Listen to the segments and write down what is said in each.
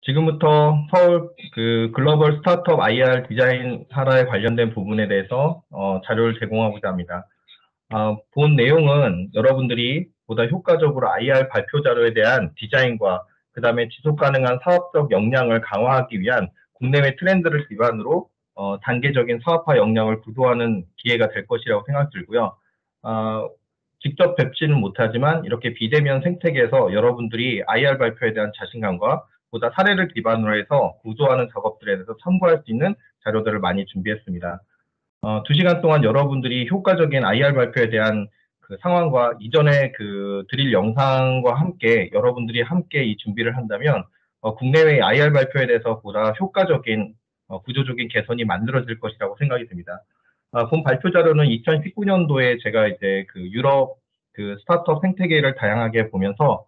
지금부터 서울 글로벌 스타트업 IR 디자인 하라에 관련된 부분에 대해서 자료를 제공하고자 합니다. 본 내용은 여러분들이 보다 효과적으로 IR 발표 자료에 대한 디자인과 그 다음에 지속 가능한 사업적 역량을 강화하기 위한 국내외 트렌드를 기반으로 단계적인 사업화 역량을 구도하는 기회가 될 것이라고 생각 들고요. 직접 뵙지는 못하지만 이렇게 비대면 생태계에서 여러분들이 IR 발표에 대한 자신감과 보다 사례를 기반으로 해서 구조하는 작업들에 대해서 참고할 수 있는 자료들을 많이 준비했습니다. 2시간 동안 여러분들이 효과적인 IR 발표에 대한 그 상황과 이전에 드릴 영상과 함께 여러분들이 함께 이 준비를 한다면 국내외 IR 발표에 대해서 보다 효과적인 구조적인 개선이 만들어질 것이라고 생각이 듭니다. 본 발표 자료는 2019년도에 제가 이제 유럽 스타트업 생태계를 다양하게 보면서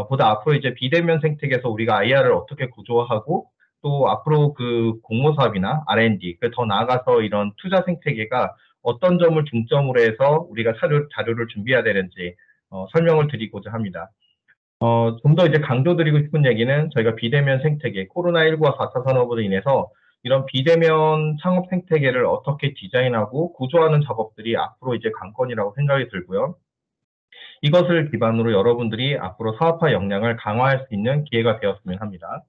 보다 앞으로 이제 비대면 생태계에서 우리가 IR을 어떻게 구조하고 또 앞으로 공모 사업이나 R&D, 더 나아가서 이런 투자 생태계가 어떤 점을 중점으로 해서 우리가 자료를 준비해야 되는지 설명을 드리고자 합니다. 좀 더 이제 강조드리고 싶은 얘기는 저희가 비대면 생태계, 코로나19와 4차 산업으로 인해서 이런 비대면 창업 생태계를 어떻게 디자인하고 구조하는 작업들이 앞으로 이제 관건이라고 생각이 들고요. 이것을 기반으로 여러분들이 앞으로 사업화 역량을 강화할 수 있는 기회가 되었으면 합니다.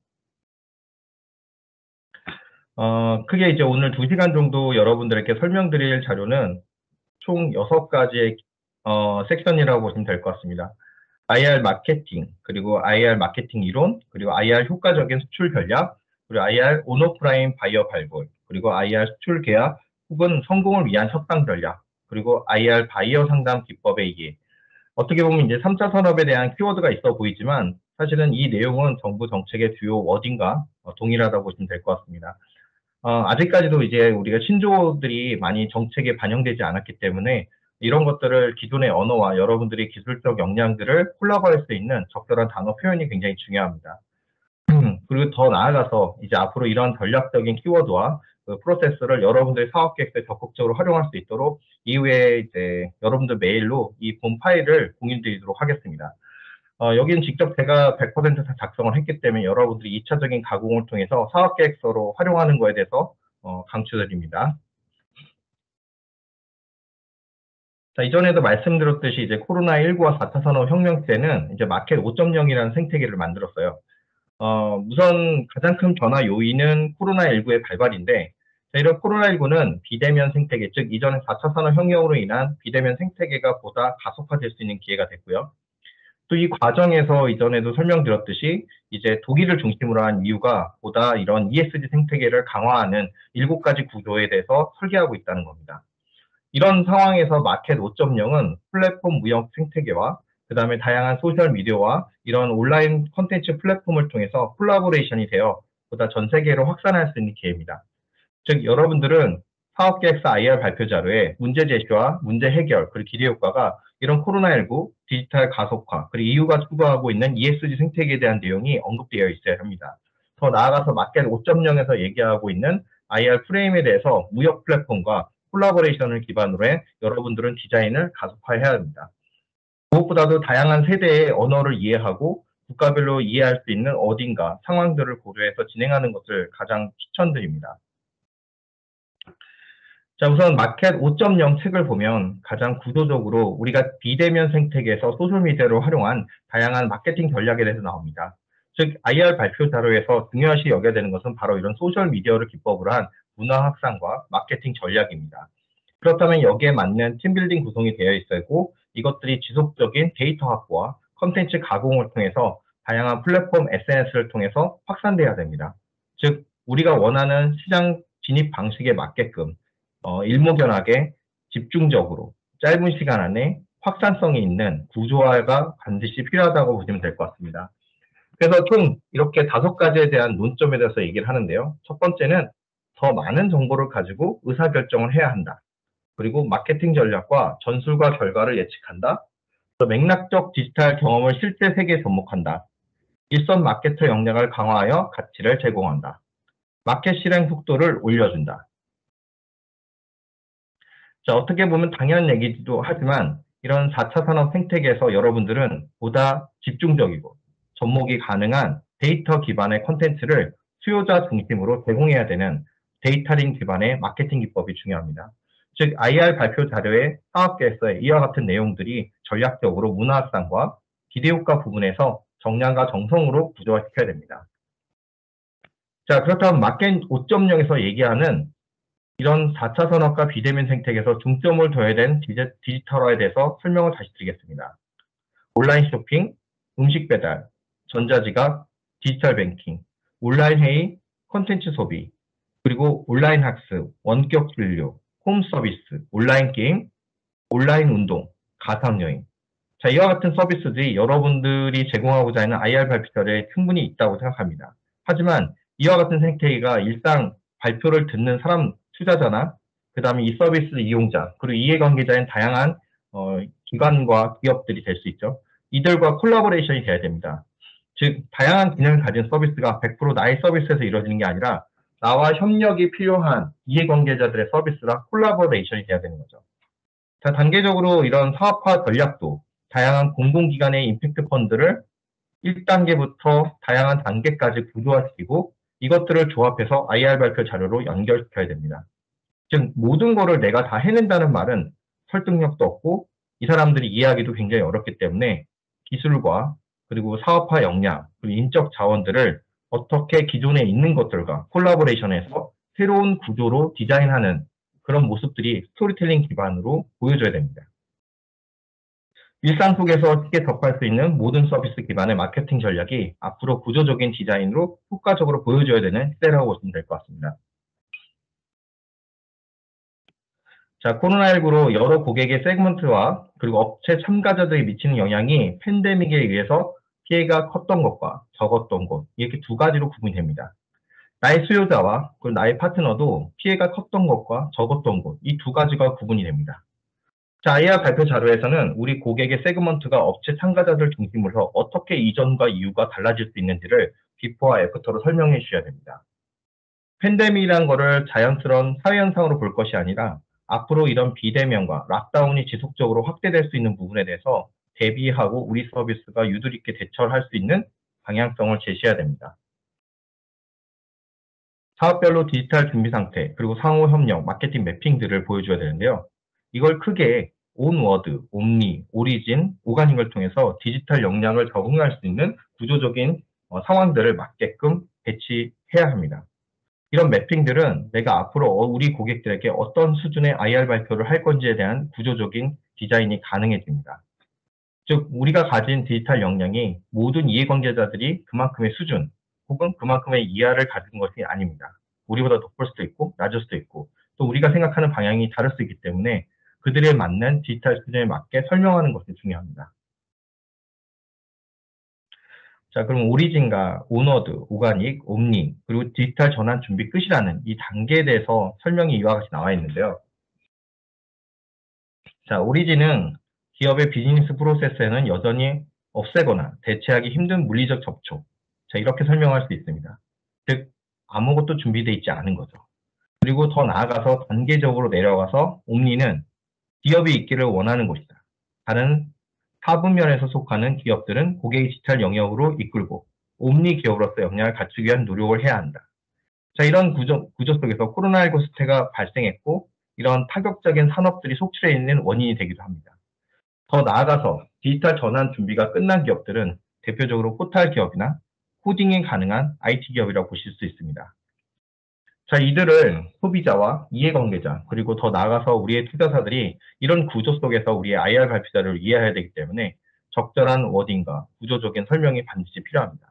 크게 이제 오늘 2시간 정도 여러분들에게 설명드릴 자료는 총 6가지의 섹션이라고 보시면 될 것 같습니다. IR 마케팅, 그리고 IR 마케팅 이론, 그리고 IR 효과적인 수출 전략, 그리고 IR 온오프라인 바이어 발굴, 그리고 IR 수출 계약 혹은 성공을 위한 협상 전략, 그리고 IR 바이어 상담 기법의 이해. 어떻게 보면 이제 3차 산업에 대한 키워드가 있어 보이지만 사실은 이 내용은 정부 정책의 주요 워딩과 동일하다고 보시면 될 것 같습니다. 아직까지도 이제 우리가 신조어들이 많이 정책에 반영되지 않았기 때문에 이런 것들을 기존의 언어와 여러분들의 기술적 역량들을 콜라보할 수 있는 적절한 단어 표현이 굉장히 중요합니다. 그리고 더 나아가서 이제 앞으로 이런 전략적인 키워드와 프로세스를 여러분들의 사업 계획에 적극적으로 활용할 수 있도록 이후에 이제 여러분들 메일로 이 본 파일을 공유드리도록 하겠습니다. 여기는 직접 제가 100% 다 작성을 했기 때문에 여러분들이 2차적인 가공을 통해서 사업계획서로 활용하는 거에 대해서 강추드립니다. 자, 이전에도 말씀드렸듯이 이제 코로나19와 4차 산업혁명 때는 이제 마켓 5.0이라는 생태계를 만들었어요. 우선 가장 큰 변화 요인은 코로나19의 발발인데, 이런 코로나19는 비대면 생태계, 즉 이전의 4차 산업혁명으로 인한 비대면 생태계가 보다 가속화될 수 있는 기회가 됐고요. 또 이 과정에서 이전에도 설명드렸듯이 이제 독일을 중심으로 한 이유가 보다 이런 ESG 생태계를 강화하는 7가지 구조에 대해서 설계하고 있다는 겁니다. 이런 상황에서 마켓 5.0은 플랫폼 무역 생태계와 그 다음에 다양한 소셜미디어와 이런 온라인 콘텐츠 플랫폼을 통해서 콜라보레이션이 되어 보다 전 세계로 확산할 수 있는 기회입니다. 즉 여러분들은 사업계획서 IR 발표 자료에 문제 제시와 문제 해결 그리고 기대 효과가 이런 코로나19 디지털 가속화 그리고 EU가 추구하고 있는 ESG 생태계에 대한 내용이 언급되어 있어야 합니다. 더 나아가서 마켓 5.0에서 얘기하고 있는 IR 프레임에 대해서 무역 플랫폼과 콜라보레이션을 기반으로 해 여러분들은 디자인을 가속화해야 합니다. 무엇보다도 다양한 세대의 언어를 이해하고 국가별로 이해할 수 있는 어딘가 상황들을 고려해서 진행하는 것을 가장 추천드립니다. 자, 우선 마켓 5.0 책을 보면 가장 구조적으로 우리가 비대면 생태계에서 소셜미디어를 활용한 다양한 마케팅 전략에 대해서 나옵니다. 즉, IR 발표 자료에서 중요시 여겨야 되는 것은 바로 이런 소셜미디어를 기법으로 한 문화 확산과 마케팅 전략입니다. 그렇다면 여기에 맞는 팀빌딩 구성이 되어 있고 이것들이 지속적인 데이터 확보와 컨텐츠 가공을 통해서 다양한 플랫폼 SNS를 통해서 확산돼야 됩니다. 즉, 우리가 원하는 시장 진입 방식에 맞게끔 일목요연하게 집중적으로 짧은 시간 안에 확산성이 있는 구조화가 반드시 필요하다고 보시면 될 것 같습니다. 그래서 총 이렇게 5가지에 대한 논점에 대해서 얘기를 하는데요. 첫 번째는 더 많은 정보를 가지고 의사결정을 해야 한다. 그리고 마케팅 전략과 전술과 결과를 예측한다. 또 맥락적 디지털 경험을 실제 세계에 접목한다. 일선 마케터 역량을 강화하여 가치를 제공한다. 마켓 실행 속도를 올려준다. 자, 어떻게 보면 당연한 얘기도 하지만 이런 4차 산업 생태계에서 여러분들은 보다 집중적이고 접목이 가능한 데이터 기반의 콘텐츠를 수요자 중심으로 제공해야 되는 데이터링 기반의 마케팅 기법이 중요합니다. 즉, IR 발표 자료의 사업 계획서에 이와 같은 내용들이 전략적으로 문화 확산과 기대 효과 부분에서 정량과 정성으로 구조화시켜야 됩니다. 자, 그렇다면 마켓 5.0에서 얘기하는 이런 4차 산업과 비대면 생태계에서 중점을 둬야 되는 디지털화에 대해서 설명을 다시 드리겠습니다. 온라인 쇼핑, 음식 배달, 전자지갑, 디지털 뱅킹, 온라인 회의, 콘텐츠 소비, 그리고 온라인 학습, 원격 진료, 홈 서비스, 온라인 게임, 온라인 운동, 가상여행. 자, 이와 같은 서비스들이 여러분들이 제공하고자 하는 IR 발표자료에 충분히 있다고 생각합니다. 하지만 이와 같은 생태계가 일상 발표를 듣는 사람, 투자자나 그 다음에 이 서비스 이용자, 그리고 이해관계자인 다양한 기관과 기업들이 될 수 있죠. 이들과 콜라보레이션이 돼야 됩니다. 즉, 다양한 기능을 가진 서비스가 100% 나의 서비스에서 이루어지는 게 아니라 나와 협력이 필요한 이해관계자들의 서비스랑 콜라보레이션이 돼야 되는 거죠. 자, 단계적으로 이런 사업화 전략도 다양한 공공기관의 임팩트 펀드를 1단계부터 다양한 단계까지 구조화시키고 이것들을 조합해서 IR 발표 자료로 연결시켜야 됩니다. 즉, 모든 거를 내가 다 해낸다는 말은 설득력도 없고 이 사람들이 이해하기도 굉장히 어렵기 때문에 기술과 그리고 사업화 역량, 그리고 인적 자원들을 어떻게 기존에 있는 것들과 콜라보레이션해서 새로운 구조로 디자인하는 그런 모습들이 스토리텔링 기반으로 보여줘야 됩니다. 일상 속에서 쉽게 접할 수 있는 모든 서비스 기반의 마케팅 전략이 앞으로 구조적인 디자인으로 효과적으로 보여줘야 되는 시대라고 보시면 될 것 같습니다. 자, 코로나19로 여러 고객의 세그먼트와 그리고 업체 참가자들이 미치는 영향이 팬데믹에 의해서 피해가 컸던 것과 적었던 것, 이렇게 두 가지로 구분이 됩니다. 나의 수요자와 그리고 나의 파트너도 피해가 컸던 것과 적었던 것, 이 두 가지가 구분이 됩니다. 자, IR 발표 자료에서는 우리 고객의 세그먼트가 업체 참가자들 중심으로 어떻게 이전과 이후가 달라질 수 있는지를 비포와 애프터로 설명해 주셔야 됩니다. 팬데믹이라는 거를 자연스러운 사회현상으로 볼 것이 아니라 앞으로 이런 비대면과 락다운이 지속적으로 확대될 수 있는 부분에 대해서 대비하고 우리 서비스가 유도리 있게 대처를 할 수 있는 방향성을 제시해야 됩니다. 사업별로 디지털 준비 상태, 그리고 상호 협력, 마케팅 매핑들을 보여줘야 되는데요. 이걸 크게 온워드, 옴니, 오리진, 오가닉을 통해서 디지털 역량을 적응할 수 있는 구조적인 상황들을 맞게끔 배치해야 합니다. 이런 매핑들은 내가 앞으로 우리 고객들에게 어떤 수준의 IR 발표를 할 건지에 대한 구조적인 디자인이 가능해집니다. 즉, 우리가 가진 디지털 역량이 모든 이해관계자들이 그만큼의 수준 혹은 그만큼의 이하를 가진 것이 아닙니다. 우리보다 높을 수도 있고 낮을 수도 있고 또 우리가 생각하는 방향이 다를 수 있기 때문에 그들에 맞는 디지털 수준에 맞게 설명하는 것이 중요합니다. 자, 그럼 오리진과 온워드, 오가닉, 옴니, 그리고 디지털 전환 준비 끝이라는 이 단계에 대해서 설명이 이와 같이 나와 있는데요. 자, 오리진은 기업의 비즈니스 프로세스에는 여전히 없애거나 대체하기 힘든 물리적 접촉. 자, 이렇게 설명할 수 있습니다. 즉, 아무것도 준비되어 있지 않은 거죠. 그리고 더 나아가서 단계적으로 내려가서 옴니는 기업이 있기를 원하는 곳이다. 다른 사분면에서 속하는 기업들은 고객의 디지털 영역으로 이끌고 옴니 기업으로서 역량을 갖추기 위한 노력을 해야 한다. 자, 이런 구조 속에서 코로나19 사태가 발생했고 이런 파격적인 산업들이 속출해 있는 원인이 되기도 합니다. 더 나아가서 디지털 전환 준비가 끝난 기업들은 대표적으로 포탈 기업이나 코딩이 가능한 IT 기업이라고 보실 수 있습니다. 자, 이들을 소비자와 이해관계자, 그리고 더 나아가서 우리의 투자사들이 이런 구조 속에서 우리의 IR 발표자를 이해해야 되기 때문에 적절한 워딩과 구조적인 설명이 반드시 필요합니다.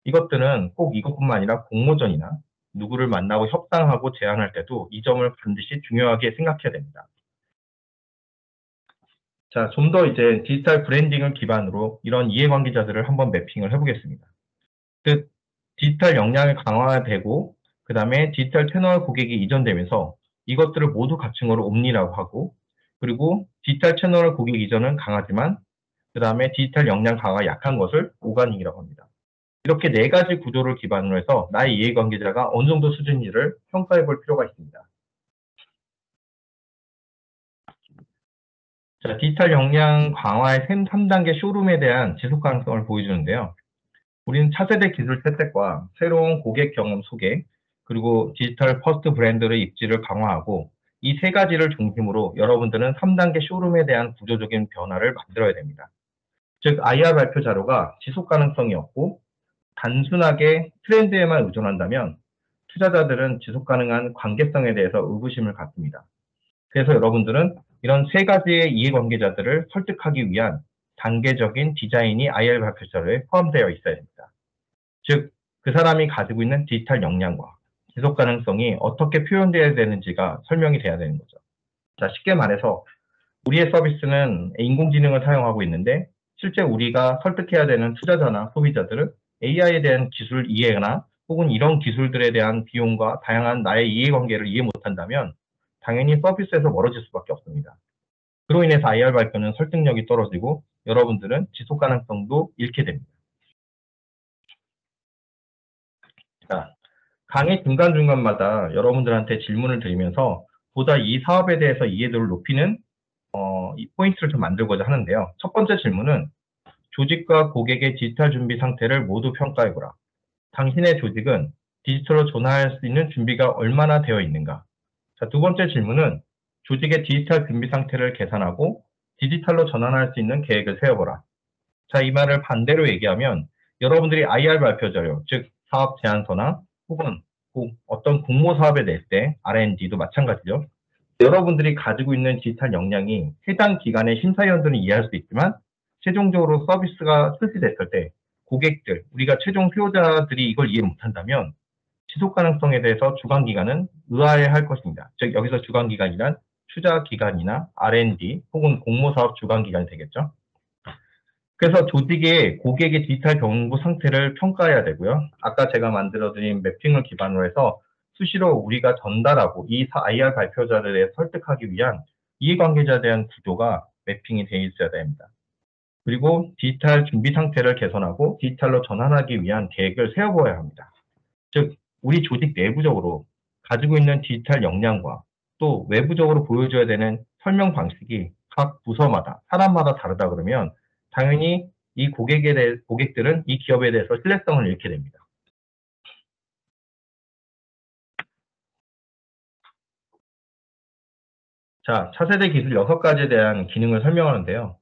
이것들은 꼭 이것뿐만 아니라 공모전이나 누구를 만나고 협상하고 제안할 때도 이 점을 반드시 중요하게 생각해야 됩니다. 자, 좀 더 이제 디지털 브랜딩을 기반으로 이런 이해관계자들을 한번 매핑을 해보겠습니다. 즉, 디지털 역량이 강화되고 그 다음에 디지털 채널 고객이 이전되면서 이것들을 모두 갖춘 걸 옴니라고 하고 그리고 디지털 채널 고객 이전은 강하지만 그 다음에 디지털 역량 강화가 약한 것을 오가닉이라고 합니다. 이렇게 네 가지 구조를 기반으로 해서 나의 이해관계자가 어느 정도 수준인지를 평가해 볼 필요가 있습니다. 자, 디지털 역량 강화의 3단계 쇼룸에 대한 지속 가능성을 보여주는데요. 우리는 차세대 기술 채택과 새로운 고객 경험 소개, 그리고 디지털 퍼스트 브랜드의 입지를 강화하고 이 세 가지를 중심으로 여러분들은 3단계 쇼룸에 대한 구조적인 변화를 만들어야 됩니다. 즉, IR 발표 자료가 지속 가능성이 없고 단순하게 트렌드에만 의존한다면 투자자들은 지속 가능한 관계성에 대해서 의구심을 갖습니다. 그래서 여러분들은 이런 세 가지의 이해관계자들을 설득하기 위한 단계적인 디자인이 IR 발표 자료에 포함되어 있어야 됩니다. 즉, 그 사람이 가지고 있는 디지털 역량과 지속 가능성이 어떻게 표현되어야 되는지가 설명이 돼야 되는 거죠. 자, 쉽게 말해서 우리의 서비스는 인공지능을 사용하고 있는데 실제 우리가 설득해야 되는 투자자나 소비자들은 AI에 대한 기술 이해나 혹은 이런 기술들에 대한 비용과 다양한 나의 이해관계를 이해 못한다면 당연히 서비스에서 멀어질 수밖에 없습니다. 그로 인해서 IR 발표는 설득력이 떨어지고 여러분들은 지속 가능성도 잃게 됩니다. 자, 강의 중간중간마다 여러분들한테 질문을 드리면서 보다 이 사업에 대해서 이해도를 높이는 이 포인트를 좀 만들고자 하는데요. 첫 번째 질문은 조직과 고객의 디지털 준비 상태를 모두 평가해보라. 당신의 조직은 디지털로 전환할 수 있는 준비가 얼마나 되어 있는가? 자, 두 번째 질문은 조직의 디지털 준비 상태를 계산하고 디지털로 전환할 수 있는 계획을 세워보라. 자, 이 말을 반대로 얘기하면 여러분들이 IR 발표 자료, 즉 사업 제안서나 혹은 어떤 공모 사업에 낼 때 R&D도 마찬가지죠. 여러분들이 가지고 있는 디지털 역량이 해당 기관의 심사위원들은 이해할 수 있지만 최종적으로 서비스가 출시됐을 때 고객들, 우리가 최종 수요자들이 이걸 이해 못한다면 지속 가능성에 대해서 주관기관은 의아해 할 것입니다. 즉 여기서 주관기관이란 투자기관이나 R&D 혹은 공모사업 주관기관이 되겠죠. 그래서 조직의 고객의 디지털 정보 상태를 평가해야 되고요. 아까 제가 만들어드린 매핑을 기반으로 해서 수시로 우리가 전달하고 이 IR 발표자들에 대해 설득하기 위한 이해관계자에 대한 구조가 매핑이 되어 있어야 됩니다. 그리고 디지털 준비 상태를 개선하고 디지털로 전환하기 위한 계획을 세워보아야 합니다. 즉, 우리 조직 내부적으로 가지고 있는 디지털 역량과 또 외부적으로 보여줘야 되는 설명 방식이 각 부서마다, 사람마다 다르다 그러면 당연히 이 고객들은 이 기업에 대해서 신뢰성을 잃게 됩니다. 자, 차세대 기술 6가지에 대한 기능을 설명하는데요.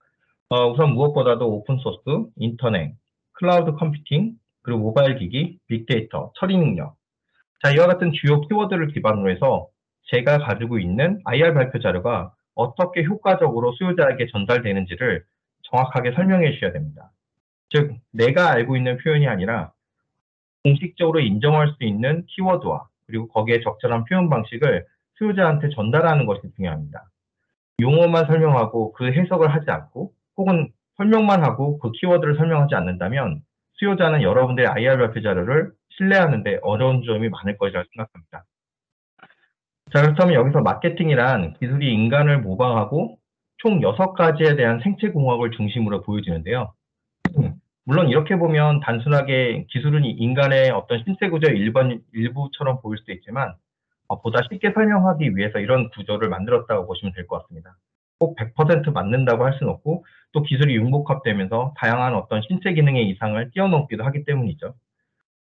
우선 무엇보다도 오픈소스, 인터넷, 클라우드 컴퓨팅, 그리고 모바일 기기, 빅데이터, 처리 능력. 자, 이와 같은 주요 키워드를 기반으로 해서 제가 가지고 있는 IR 발표 자료가 어떻게 효과적으로 수요자에게 전달되는지를 정확하게 설명해 주셔야 됩니다. 즉, 내가 알고 있는 표현이 아니라 공식적으로 인정할 수 있는 키워드와 그리고 거기에 적절한 표현 방식을 수요자한테 전달하는 것이 중요합니다. 용어만 설명하고 그 해석을 하지 않고 혹은 설명만 하고 그 키워드를 설명하지 않는다면 수요자는 여러분들의 IR 발표 자료를 신뢰하는데 어려운 점이 많을 것이라고 생각합니다. 자, 그렇다면 여기서 마케팅이란 기술이 인간을 모방하고 총 6가지에 대한 생체공학을 중심으로 보여지는데요. 물론 이렇게 보면 단순하게 기술은 인간의 어떤 신체 구조의 일부처럼 보일 수도 있지만 보다 쉽게 설명하기 위해서 이런 구조를 만들었다고 보시면 될 것 같습니다. 꼭 100% 맞는다고 할 수는 없고 또 기술이 융복합되면서 다양한 어떤 신체 기능의 이상을 뛰어넘기도 하기 때문이죠.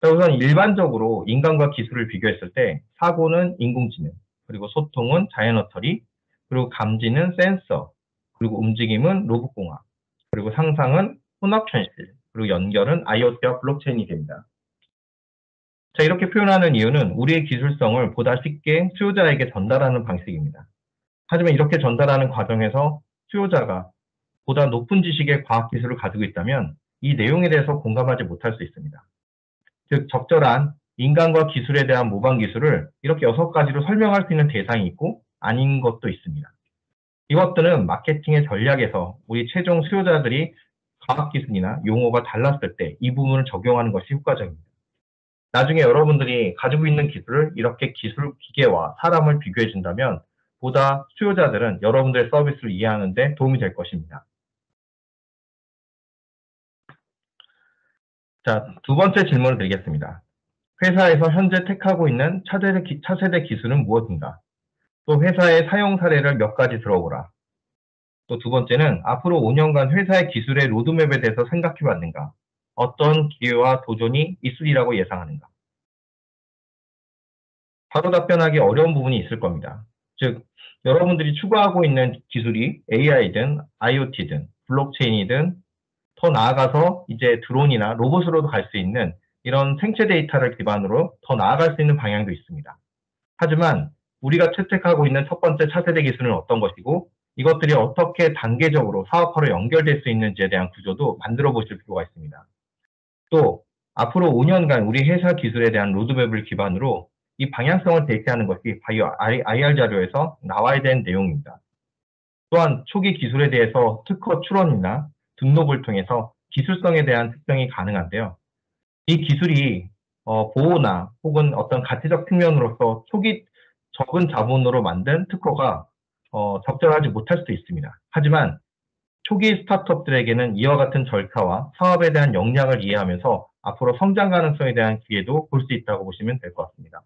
자, 우선 일반적으로 인간과 기술을 비교했을 때 사고는 인공지능, 그리고 소통은 자연어터리, 그리고 감지는 센서, 그리고 움직임은 로봇공학, 그리고 상상은 혼합현실, 그리고 연결은 IoT와 블록체인이 됩니다. 자, 이렇게 표현하는 이유는 우리의 기술성을 보다 쉽게 수요자에게 전달하는 방식입니다. 하지만 이렇게 전달하는 과정에서 수요자가 보다 높은 지식의 과학기술을 가지고 있다면 이 내용에 대해서 공감하지 못할 수 있습니다. 즉, 적절한 인간과 기술에 대한 모방 기술을 이렇게 6가지로 설명할 수 있는 대상이 있고 아닌 것도 있습니다. 이것들은 마케팅의 전략에서 우리 최종 수요자들이 과학기술이나 용어가 달랐을 때 이 부분을 적용하는 것이 효과적입니다. 나중에 여러분들이 가지고 있는 기술을 이렇게 기술, 기계와 사람을 비교해 준다면 보다 수요자들은 여러분들의 서비스를 이해하는 데 도움이 될 것입니다. 자, 두 번째 질문을 드리겠습니다. 회사에서 현재 택하고 있는 차세대 기술은 무엇인가? 또 회사의 사용 사례를 몇 가지 들어보라. 또 두 번째는 앞으로 5년간 회사의 기술의 로드맵에 대해서 생각해 봤는가? 어떤 기회와 도전이 있으리라고 예상하는가? 바로 답변하기 어려운 부분이 있을 겁니다. 즉, 여러분들이 추구하고 있는 기술이 AI든 IoT든 블록체인이든 더 나아가서 이제 드론이나 로봇으로도 갈 수 있는 이런 생체 데이터를 기반으로 더 나아갈 수 있는 방향도 있습니다. 하지만 우리가 채택하고 있는 첫 번째 차세대 기술은 어떤 것이고 이것들이 어떻게 단계적으로 사업화로 연결될 수 있는지에 대한 구조도 만들어 보실 필요가 있습니다. 또 앞으로 5년간 우리 회사 기술에 대한 로드맵을 기반으로 이 방향성을 제시하는 것이 바이오 IR 자료에서 나와야 되는 내용입니다. 또한 초기 기술에 대해서 특허 출원이나 등록을 통해서 기술성에 대한 특정이 가능한데요. 이 기술이 보호나 혹은 어떤 가치적 측면으로서 초기 적은 자본으로 만든 특허가 적절하지 못할 수도 있습니다. 하지만 초기 스타트업들에게는 이와 같은 절차와 사업에 대한 역량을 이해하면서 앞으로 성장 가능성에 대한 기회도 볼 수 있다고 보시면 될 것 같습니다.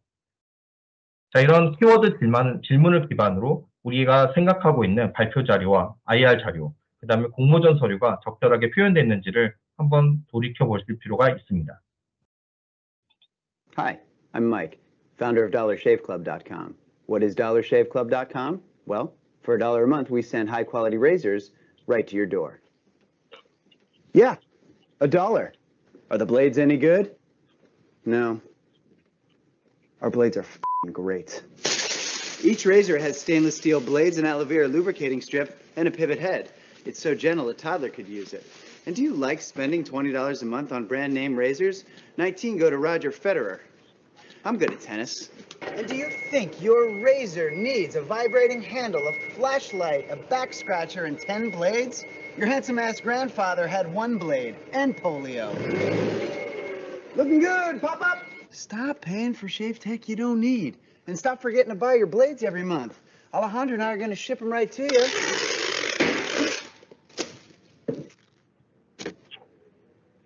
자, 이런 키워드 질문을 기반으로 우리가 생각하고 있는 발표 자료와 IR 자료, 그 다음에 공모전 서류가 적절하게 표현됐는지를 한번 돌이켜 보실 필요가 있습니다. Hi, I'm Mike, founder of DollarShaveClub.com. What is DollarShaveClub.com? Well, for $1 a month, we send high-quality razors right to your door. Yeah, $1. Are the blades any good? No. Our blades are f***ing great. Each razor has stainless steel blades, an aloe vera lubricating strip, and a pivot head. It's so gentle a toddler could use it. And do you like spending $20 a month on brand name razors? 19 go to Roger Federer. I'm good at tennis. And do you think your razor needs a vibrating handle, a flashlight, a back scratcher, and 10 blades? Your handsome-ass grandfather had 1 blade and polio. Looking good, pop up! Stop paying for shave tech you don't need. And stop forgetting to buy your blades every month. Alejandro and I are going to ship them right to you.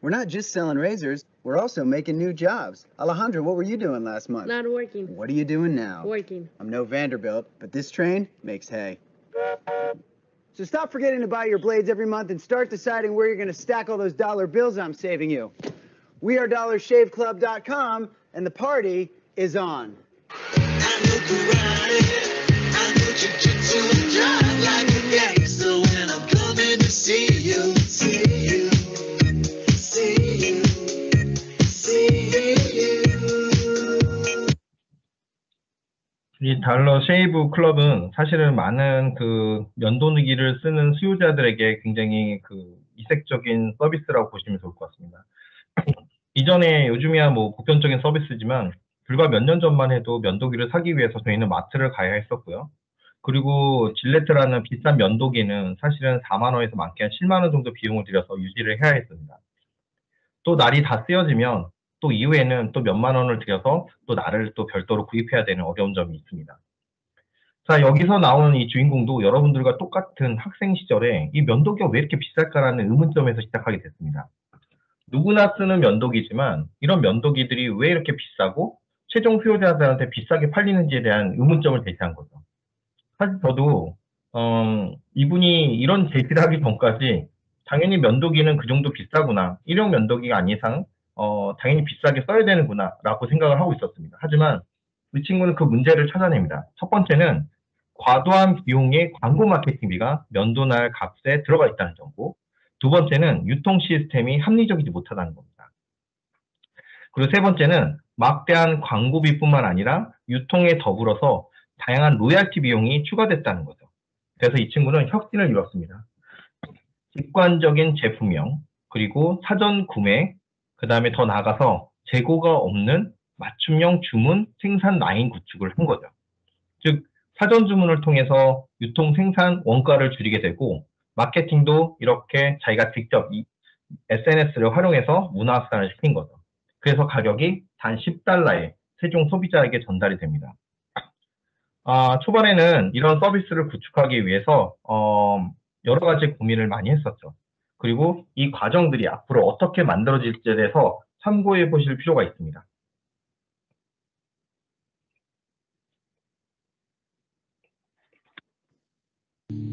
We're not just selling razors, we're also making new jobs. Alejandro, what were you doing last month? Not working. What are you doing now? Working. I'm no Vanderbilt, but this train makes hay. So stop forgetting to buy your blades every month and start deciding where you're going to stack all those dollar bills I'm saving you. We are DollarShaveClub.com, and the party is on. 이 달러 쉐이브 클럽은 사실은 많은 그 면도기를 쓰는 수요자들에게 굉장히 그 이색적인 서비스라고 보시면 좋을 것 같습니다. 이전에 요즘이야 뭐 보편적인 서비스지만 불과 몇 년 전만 해도 면도기를 사기 위해서 저희는 마트를 가야 했었고요. 그리고 질레트라는 비싼 면도기는 사실은 4만 원에서 많게 한 7만 원 정도 비용을 들여서 유지를 해야 했습니다. 또 날이 다 쓰여지면 또 이후에는 또 몇만 원을 들여서 또 날을 또 별도로 구입해야 되는 어려운 점이 있습니다. 자, 여기서 나오는 이 주인공도 여러분들과 똑같은 학생 시절에 이 면도기가 왜 이렇게 비쌀까라는 의문점에서 시작하게 됐습니다. 누구나 쓰는 면도기지만 이런 면도기들이 왜 이렇게 비싸고 최종 수요자들한테 비싸게 팔리는지에 대한 의문점을 제시한 거죠. 사실 저도 이분이 이런 제시를 하기 전까지 당연히 면도기는 그 정도 비싸구나, 일용 면도기가 아닌 이상 당연히 비싸게 써야 되는구나 라고 생각을 하고 있었습니다. 하지만 이 친구는 그 문제를 찾아냅니다. 첫 번째는 과도한 비용의 광고 마케팅비가 면도날 값에 들어가 있다는 점고, 두 번째는 유통 시스템이 합리적이지 못하다는 겁니다. 그리고 세 번째는 막대한 광고비뿐만 아니라 유통에 더불어서 다양한 로얄티 비용이 추가됐다는 거죠. 그래서 이 친구는 혁신을 이뤘습니다. 직관적인 제품명, 그리고 사전 구매, 그 다음에 더 나아가서 재고가 없는 맞춤형 주문 생산 라인 구축을 한 거죠. 즉, 사전 주문을 통해서 유통 생산 원가를 줄이게 되고, 마케팅도 이렇게 자기가 직접 SNS를 활용해서 문화 확산을 시킨 거죠. 그래서 가격이 단 10달러에 최종 소비자에게 전달이 됩니다. 초반에는 이런 서비스를 구축하기 위해서 여러 가지 고민을 많이 했었죠. 그리고 이 과정들이 앞으로 어떻게 만들어질지에 대해서 참고해 보실 필요가 있습니다.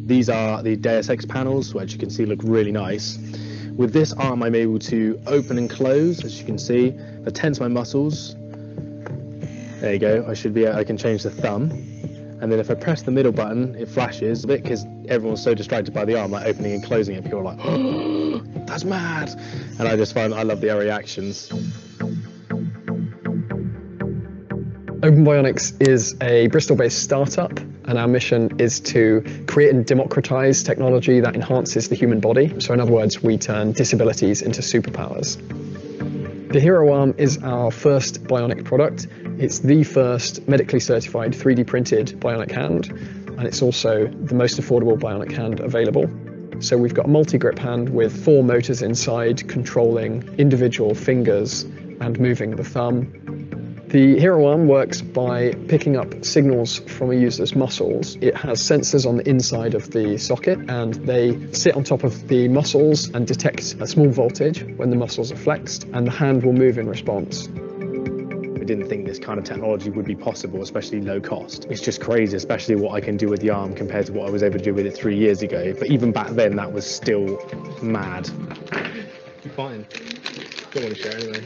These are the Deus Ex panels, which you can see look really nice. With this arm, I'm able to open and close, as you can see. If I tense my muscles, there you go. I can change the thumb. And then if I press the middle button, it flashes a bit because everyone's so distracted by the arm, like opening and closing it. People are like, oh, that's mad. And I just find I love the reactions. Open Bionics is a Bristol-based startup, and our mission is to create and democratize technology that enhances the human body. So in other words, we turn disabilities into superpowers. The Hero Arm is our first bionic product. It's the first medically certified 3D printed bionic hand, and it's also the most affordable bionic hand available. So we've got a multi-grip hand with 4 motors inside controlling individual fingers and moving the thumb. The Hero Arm works by picking up signals from a user's muscles. It has sensors on the inside of the socket, and they sit on top of the muscles and detect a small voltage when the muscles are flexed, and the hand will move in response. I didn't think this kind of technology would be possible, especially low cost. It's just crazy, especially what I can do with the arm compared to what I was able to do with it 3 years ago. But even back then, that was still mad. You're fine. Don't want to share anyway.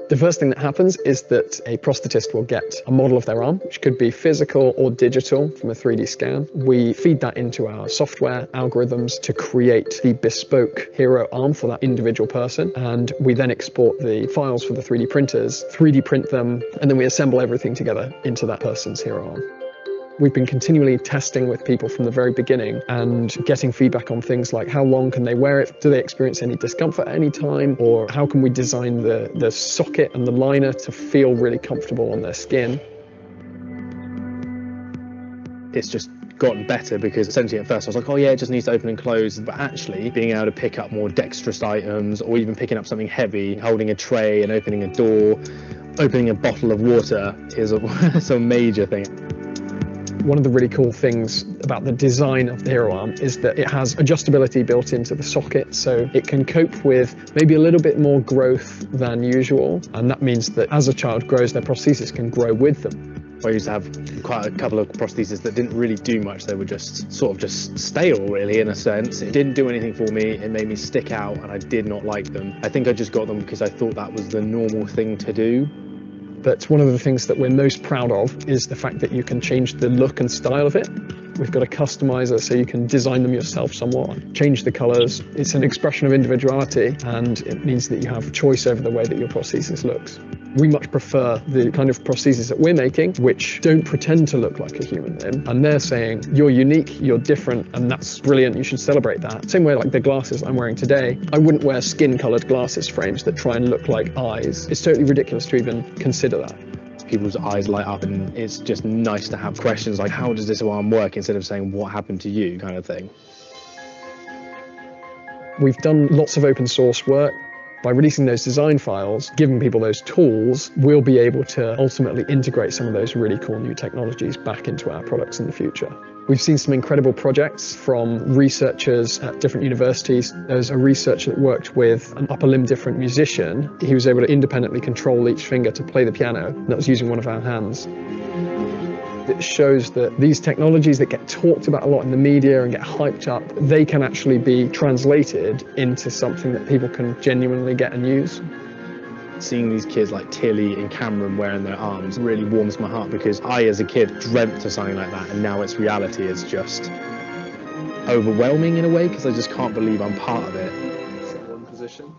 The first thing that happens is that a prosthetist will get a model of their arm, which could be physical or digital from a 3D scan. We feed that into our software algorithms to create the bespoke Hero Arm for that individual person, and we then export the files for the 3D printers, 3D print them, and then we assemble everything together into that person's Hero Arm. We've been continually testing with people from the very beginning and getting feedback on things like how long can they wear it, do they experience any discomfort at any time, or how can we design the socket and the liner to feel really comfortable on their skin. It's just gotten better because essentially at first I was like, oh yeah, it just needs to open and close, but actually being able to pick up more dexterous items, or even picking up something heavy, holding a tray and opening a door, opening a bottle of water is a major thing. One of the really cool things about the design of the Hero Arm is that it has adjustability built into the socket, so it can cope with maybe a little bit more growth than usual, and that means that as a child grows, their prosthesis can grow with them. I used to have quite a couple of prostheses that didn't really do much. They were just sort of just stale, really, in a sense. It didn't do anything for me. It made me stick out, and I did not like them. I think I just got them because I thought that was the normal thing to do. But one of the things that we're most proud of is the fact that you can change the look and style of it. We've got a customizer, so you can design them yourself somewhat, change the colors. It's an expression of individuality, and it means that you have choice over the way that your prosthesis looks. We much prefer the kind of prostheses that we're making, which don't pretend to look like a human limb, and they're saying, you're unique, you're different, and that's brilliant, you should celebrate that. Same way like the glasses I'm wearing today. I wouldn't wear skin-colored glasses frames that try and look like eyes. It's totally ridiculous to even consider that. People's eyes light up, and it's just nice to have questions like, how does this arm work, instead of saying, what happened to you, kind of thing. We've done lots of open source work. By releasing those design files, giving people those tools, we'll be able to ultimately integrate some of those really cool new technologies back into our products in the future. We've seen some incredible projects from researchers at different universities. There's a researcher that worked with an upper limb different musician. He was able to independently control each finger to play the piano, and that was using one of our hands. It shows that these technologies that get talked about a lot in the media and get hyped up, they can actually be translated into something that people can genuinely get and use. Seeing these kids like Tilly and Cameron wearing their arms really warms my heart, because I, as a kid, dreamt of something like that, and now its reality is just overwhelming in a way, because I just can't believe I'm part of it. Is that one position?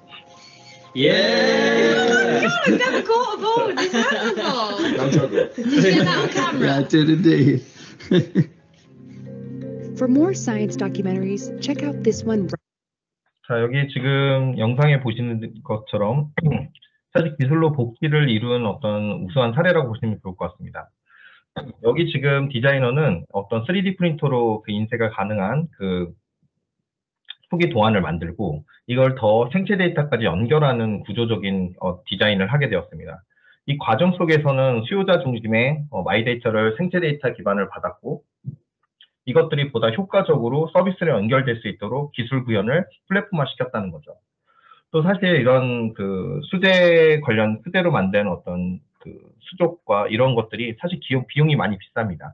Yeah! I've never caught a ball with his hand before. You did that on camera? Yeah, I did indeed. For more science documentaries, check out this one. 자, 여기 지금 영상에 보시는 것처럼 사실 기술로 복귀를 이룬 어떤 우수한 사례라고 보시면 좋을 것 같습니다. 여기 지금 디자이너는 어떤 3D 프린터로 그 인쇄가 가능한 그 후기 도안을 만들고 이걸 더 생체 데이터까지 연결하는 구조적인 디자인을 하게 되었습니다. 이 과정 속에서는 수요자 중심의 마이데이터를 생체 데이터 기반을 받았고, 이것들이 보다 효과적으로 서비스로 연결될 수 있도록 기술 구현을 플랫폼화 시켰다는 거죠. 또 사실 이런 그 수제로 만든 어떤 그 수족과 이런 것들이 사실 비용이 많이 비쌉니다.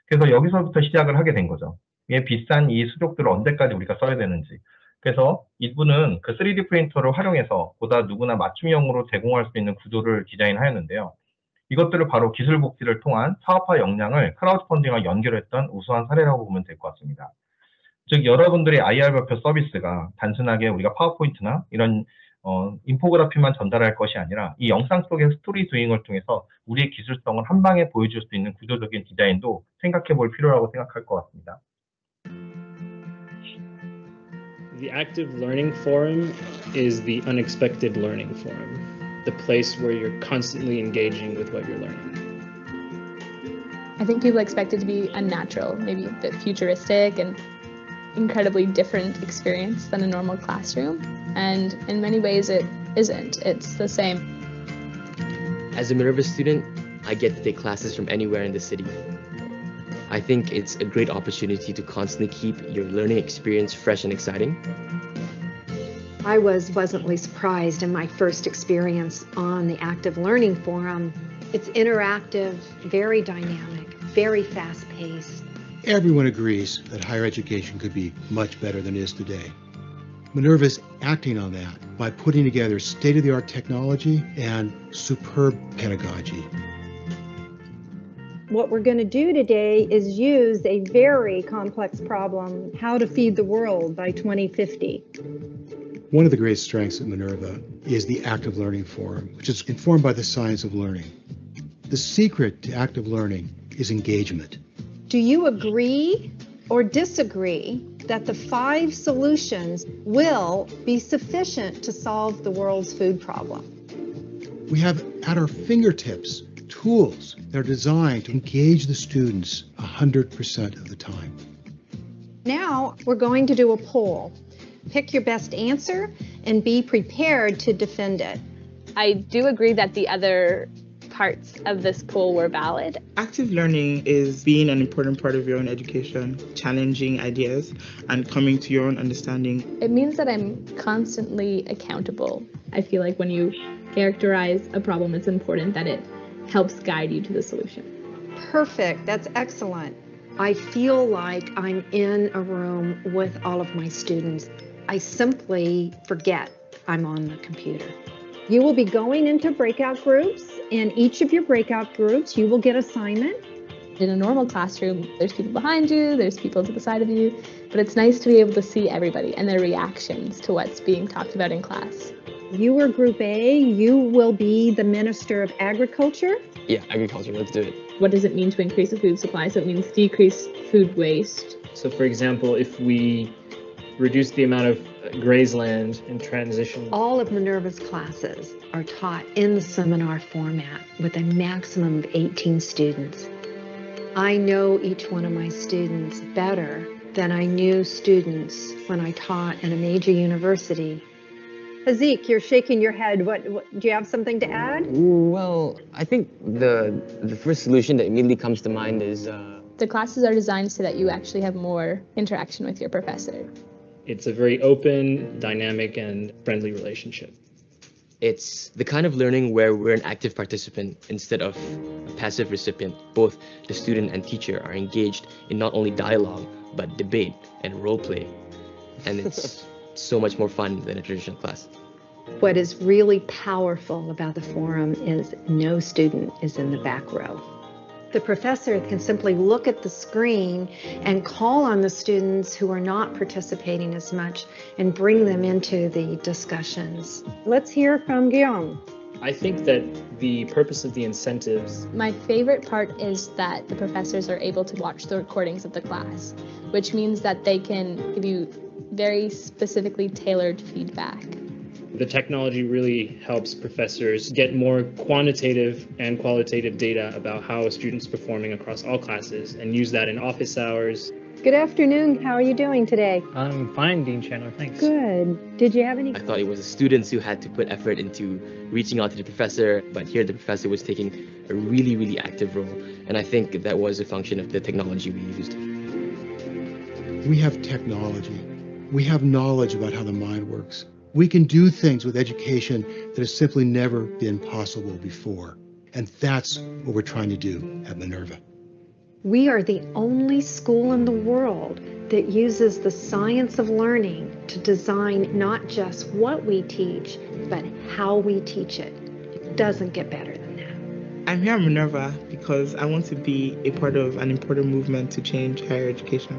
그래서 여기서부터 시작을 하게 된 거죠. 비싼 이 수족들을 언제까지 우리가 써야 되는지. 그래서 이분은 그 3D 프린터를 활용해서 보다 누구나 맞춤형으로 제공할 수 있는 구조를 디자인하였는데요. 이것들을 바로 기술 복지를 통한 사업화 역량을 크라우드 펀딩과 연결했던 우수한 사례라고 보면 될 것 같습니다. 즉 여러분들의 IR 발표 서비스가 단순하게 우리가 파워포인트나 이런 인포그래피만 전달할 것이 아니라 이 영상 속의 스토리 도잉을 통해서 우리의 기술성을 한 방에 보여줄 수 있는 구조적인 디자인도 생각해 볼 필요라고 생각할 것 같습니다. The Active Learning Forum is the unexpected learning forum, the place where you're constantly engaging with what you're learning. I think people expect it to be unnatural, maybe a bit futuristic and incredibly different experience than a normal classroom. And in many ways it isn't. It's the same. As a Minerva student, I get to take classes from anywhere in the city. I think it's a great opportunity to constantly keep your learning experience fresh and exciting. I was pleasantly surprised in my first experience on the Active Learning Forum. It's interactive, very dynamic, very fast-paced. Everyone agrees that higher education could be much better than it is today. Minerva's acting on that by putting together state-of-the-art technology and superb pedagogy. What we're going to do today is use a very complex problem, how to feed the world by 2050. One of the great strengths of Minerva is the Active Learning Forum, which is informed by the science of learning. The secret to active learning is engagement. Do you agree or disagree that the 5 solutions will be sufficient to solve the world's food problem? We have at our fingertips tools that are designed to engage the students 100% of the time. Now we're going to do a poll. Pick your best answer and be prepared to defend it. I do agree that the other parts of this poll were valid. Active learning is being an important part of your own education, challenging ideas, and coming to your own understanding. It means that I'm constantly accountable. I feel like when you characterize a problem, it's important that it helps guide you to the solution. Perfect. That's excellent. I feel like I'm in a room with all of my students. I simply forget I'm on the computer. You will be going into breakout groups. In each of your breakout groups, you will get assignment. In a normal classroom, there's people behind you, there's people to the side of you, but it's nice to be able to see everybody and their reactions to what's being talked about in class. You are Group A. You will be the Minister of Agriculture. Yeah, agriculture, let's do it. What does it mean to increase the food supply? So it means decrease food waste. So for example, if we reduce the amount of grazed land and transition. All of Minerva's classes are taught in the seminar format with a maximum of 18 students. I know each one of my students better than I knew students when I taught in a major university. Hazik, you're shaking your head. What do you have something to add? Well, I think the first solution that immediately comes to mind is the classes are designed so that you actually have more interaction with your professor. It's a very open, dynamic, and friendly relationship. It's the kind of learning where we're an active participant instead of a passive recipient. Both the student and teacher are engaged in not only dialogue, but debate and role play. And it's so much more fun than a traditional class. What is really powerful about the forum is no student is in the back row. The professor can simply look at the screen and call on the students who are not participating as much and bring them into the discussions. Let's hear from Guillaume. I think that the purpose of the incentives... My favorite part is that the professors are able to watch the recordings of the class, which means that they can give you very specifically tailored feedback. The technology really helps professors get more quantitative and qualitative data about how a student's performing across all classes and use that in office hours. Good afternoon. How are you doing today? I'm fine, Dean Chandler. Thanks. Good. Did you have any... I thought it was the students who had to put effort into reaching out to the professor, but here the professor was taking a really, really active role. And I think that was a function of the technology we used. We have technology. We have knowledge about how the mind works. We can do things with education that has simply never been possible before. And that's what we're trying to do at Minerva. We are the only school in the world that uses the science of learning to design not just what we teach, but how we teach it. It doesn't get better than that. I'm here at Minerva because I want to be a part of an important movement to change higher education.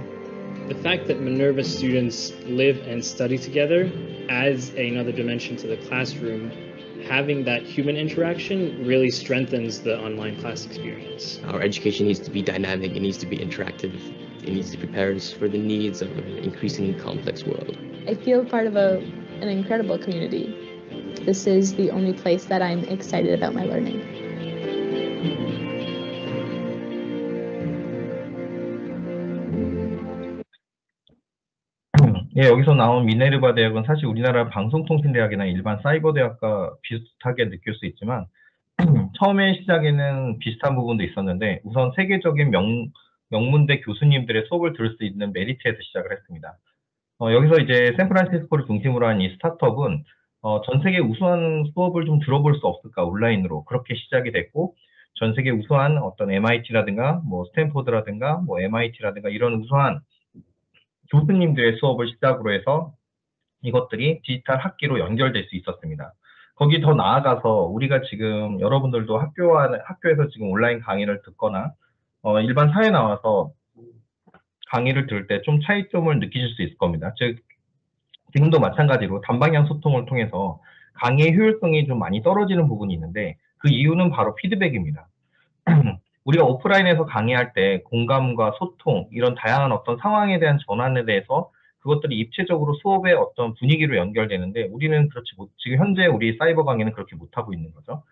The fact that Minerva students live and study together adds another dimension to the classroom. Having that human interaction really strengthens the online class experience. Our education needs to be dynamic, it needs to be interactive, it needs to prepare us for the needs of an increasingly complex world. I feel part of an incredible community. This is the only place that I'm excited about my learning. 예, 여기서 나온 미네르바 대학은 사실 우리나라 방송통신대학이나 일반 사이버대학과 비슷하게 느낄 수 있지만 처음에 시작에는 비슷한 부분도 있었는데 우선 세계적인 명문대 교수님들의 수업을 들을 수 있는 메리트에서 시작을 했습니다. 여기서 이제 샌프란시스코를 중심으로 한 이 스타트업은 전 세계 우수한 수업을 좀 들어볼 수 없을까 온라인으로 그렇게 시작이 됐고 전 세계 우수한 어떤 MIT라든가 뭐 스탠포드라든가 뭐 MIT라든가 이런 우수한 교수님들의 수업을 시작으로 해서 이것들이 디지털 학기로 연결될 수 있었습니다. 거기 더 나아가서 우리가 지금 여러분들도 학교에서 지금 온라인 강의를 듣거나 일반 사회에 나와서 강의를 들을 때 좀 차이점을 느끼실 수 있을 겁니다. 즉 지금도 마찬가지로 단방향 소통을 통해서 강의의 효율성이 좀 많이 떨어지는 부분이 있는데 그 이유는 바로 피드백입니다. 우리가 오프라인에서 강의할 때 공감과 소통, 이런 다양한 어떤 상황에 대한 전환에 대해서 그것들이 입체적으로 수업의 어떤 분위기로 연결되는데 우리는 그렇지 지금 현재 우리 사이버 강의는 그렇게 못하고 있는 거죠.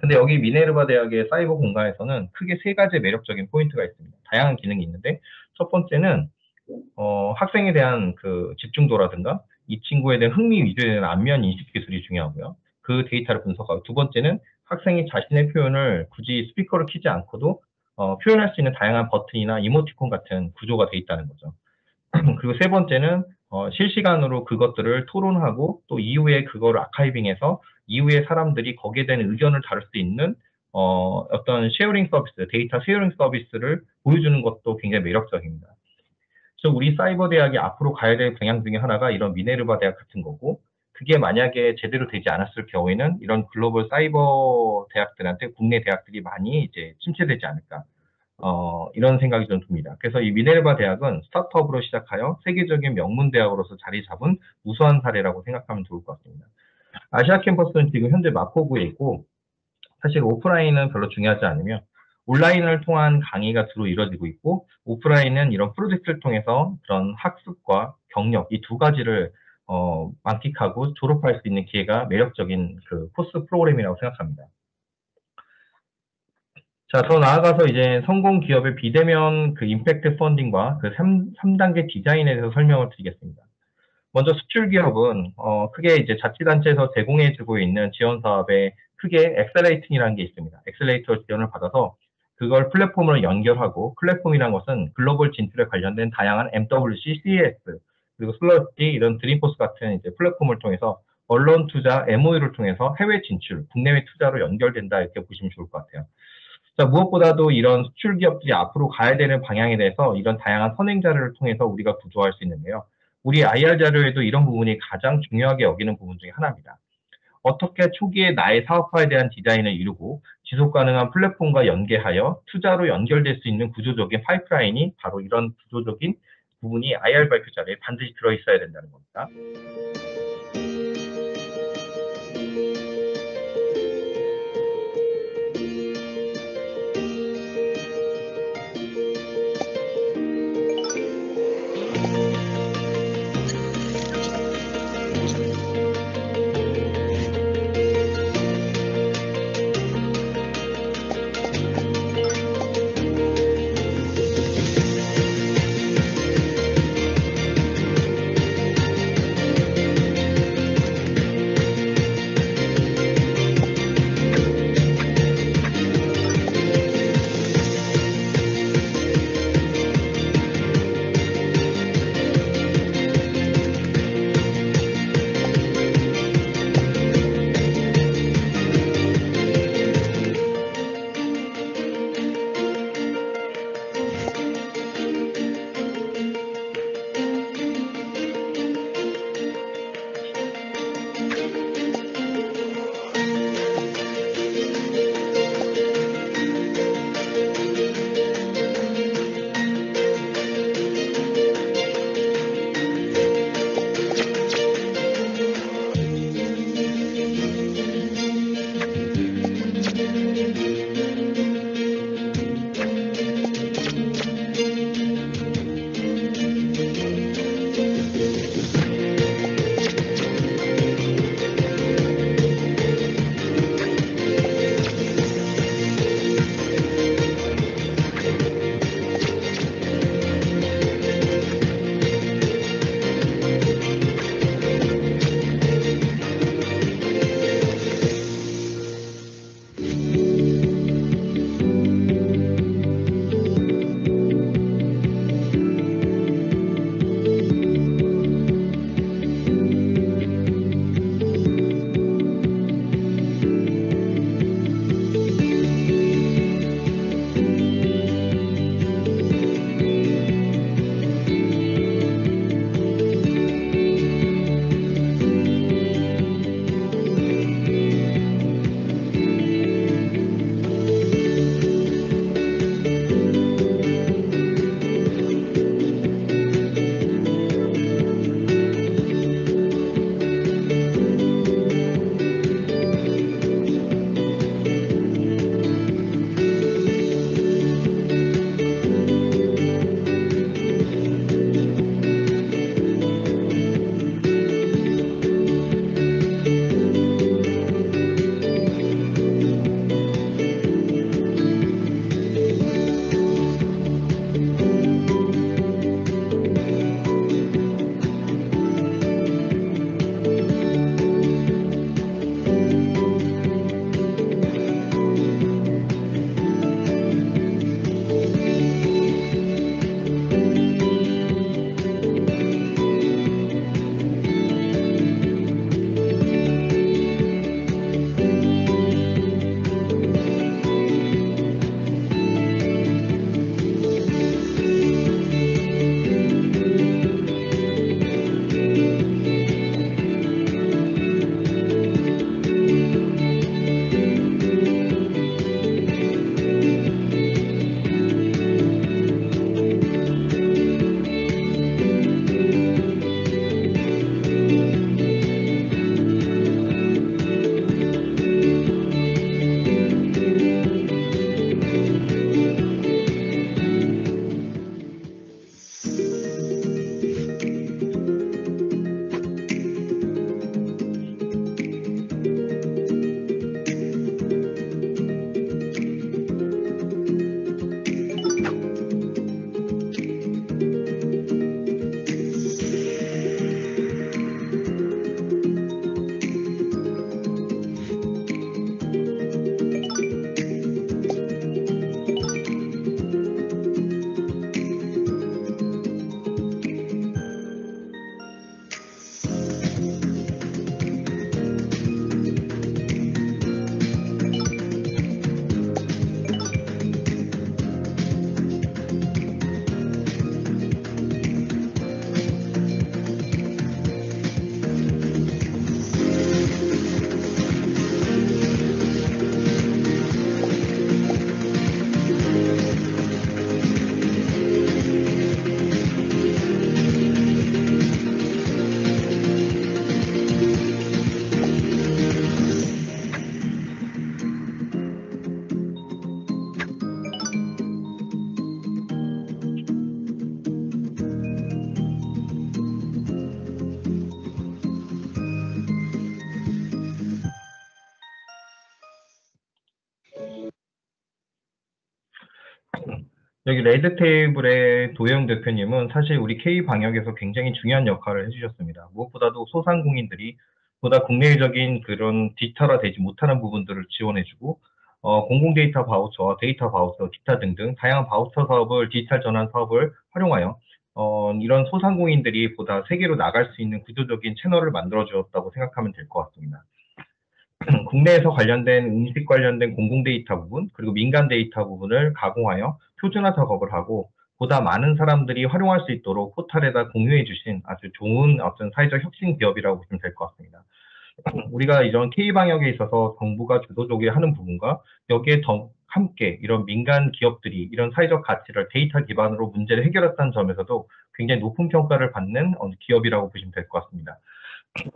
근데 여기 미네르바 대학의 사이버 공간에서는 크게 세 가지 매력적인 포인트가 있습니다. 다양한 기능이 있는데 첫 번째는 학생에 대한 그 집중도라든가 이 친구에 대한 흥미 위주에 대한 안면 인식 기술이 중요하고요. 그 데이터를 분석하고 두 번째는 학생이 자신의 표현을 굳이 스피커를 켜지 않고도 표현할 수 있는 다양한 버튼이나 이모티콘 같은 구조가 돼 있다는 거죠. 그리고 세 번째는 실시간으로 그것들을 토론하고 또 이후에 그거를 아카이빙해서 이후에 사람들이 거기에 대한 의견을 다룰 수 있는 어떤 쉐어링 서비스, 데이터 쉐어링 서비스를 보여주는 것도 굉장히 매력적입니다. 그래서 우리 사이버 대학이 앞으로 가야 될 방향 중에 하나가 이런 미네르바 대학 같은 거고 그게 만약에 제대로 되지 않았을 경우에는 이런 글로벌 사이버 대학들한테 국내 대학들이 많이 이제 침체되지 않을까 이런 생각이 좀 듭니다. 그래서 이 미네르바 대학은 스타트업으로 시작하여 세계적인 명문 대학으로서 자리 잡은 우수한 사례라고 생각하면 좋을 것 같습니다. 아시아 캠퍼스는 지금 현재 마포구에 있고 사실 오프라인은 별로 중요하지 않으며 온라인을 통한 강의가 주로 이루어지고 있고 오프라인은 이런 프로젝트를 통해서 그런 학습과 경력 이 두 가지를 만끽하고 졸업할 수 있는 기회가 매력적인 그 코스 프로그램이라고 생각합니다. 자, 더 나아가서 이제 성공 기업의 비대면 그 임팩트 펀딩과 그 3단계 디자인에 대해서 설명을 드리겠습니다. 먼저 수출 기업은 크게 이제 자치단체에서 제공해주고 있는 지원 사업에 크게 엑셀레이팅이라는 게 있습니다. 엑셀레이터 지원을 받아서 그걸 플랫폼으로 연결하고 플랫폼이란 것은 글로벌 진출에 관련된 다양한 MWC, CES 그리고 슬러시 이런 드림포스 같은 이제 플랫폼을 통해서 언론 투자 MOU를 통해서 해외 진출, 국내외 투자로 연결된다 이렇게 보시면 좋을 것 같아요. 자, 무엇보다도 이런 수출 기업들이 앞으로 가야 되는 방향에 대해서 이런 다양한 선행 자료를 통해서 우리가 구조할 수 있는데요. 우리 IR 자료에도 이런 부분이 가장 중요하게 여기는 부분 중에 하나입니다. 어떻게 초기에 나의 사업화에 대한 디자인을 이루고 지속 가능한 플랫폼과 연계하여 투자로 연결될 수 있는 구조적인 파이프라인이 바로 이런 구조적인 부분이 IR 발표 자료에 반드시 들어있어야 된다는 겁니다. 여기 레드 테이블의 도영 대표님은 사실 우리 K 방역에서 굉장히 중요한 역할을 해주셨습니다. 무엇보다도 소상공인들이 보다 국내적인 그런 디지털화 되지 못하는 부분들을 지원해주고, 공공 데이터 바우처와 데이터 바우처, 기타 등등 다양한 바우처 사업을 디지털 전환 사업을 활용하여 이런 소상공인들이 보다 세계로 나갈 수 있는 구조적인 채널을 만들어 주었다고 생각하면 될 것 같습니다. 국내에서 관련된 음식 관련된 공공 데이터 부분 그리고 민간 데이터 부분을 가공하여 표준화 작업을 하고 보다 많은 사람들이 활용할 수 있도록 포털에다 공유해 주신 아주 좋은 어떤 사회적 혁신 기업이라고 보시면 될 것 같습니다. 우리가 이런 K 방역에 있어서 정부가 주도적으로 하는 부분과 여기에 더 함께 이런 민간 기업들이 이런 사회적 가치를 데이터 기반으로 문제를 해결했다는 점에서도 굉장히 높은 평가를 받는 기업이라고 보시면 될 것 같습니다.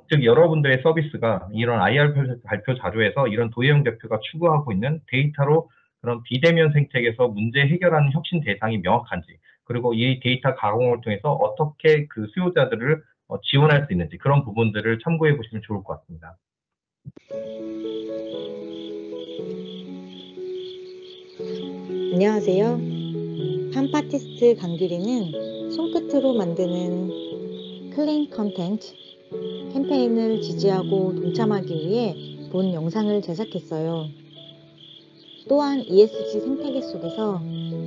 즉 여러분들의 서비스가 이런 IR 발표 자료에서 이런 도혜영 대표가 추구하고 있는 데이터로 그런 비대면 생태계에서 문제 해결하는 혁신 대상이 명확한지, 그리고 이 데이터 가공을 통해서 어떻게 그 수요자들을 지원할 수 있는지 그런 부분들을 참고해 보시면 좋을 것 같습니다. 안녕하세요. 팜파티스트 강규리는 손끝으로 만드는 클린 컨텐츠 캠페인을 지지하고 동참하기 위해 본 영상을 제작했어요. 또한 ESG 생태계 속에서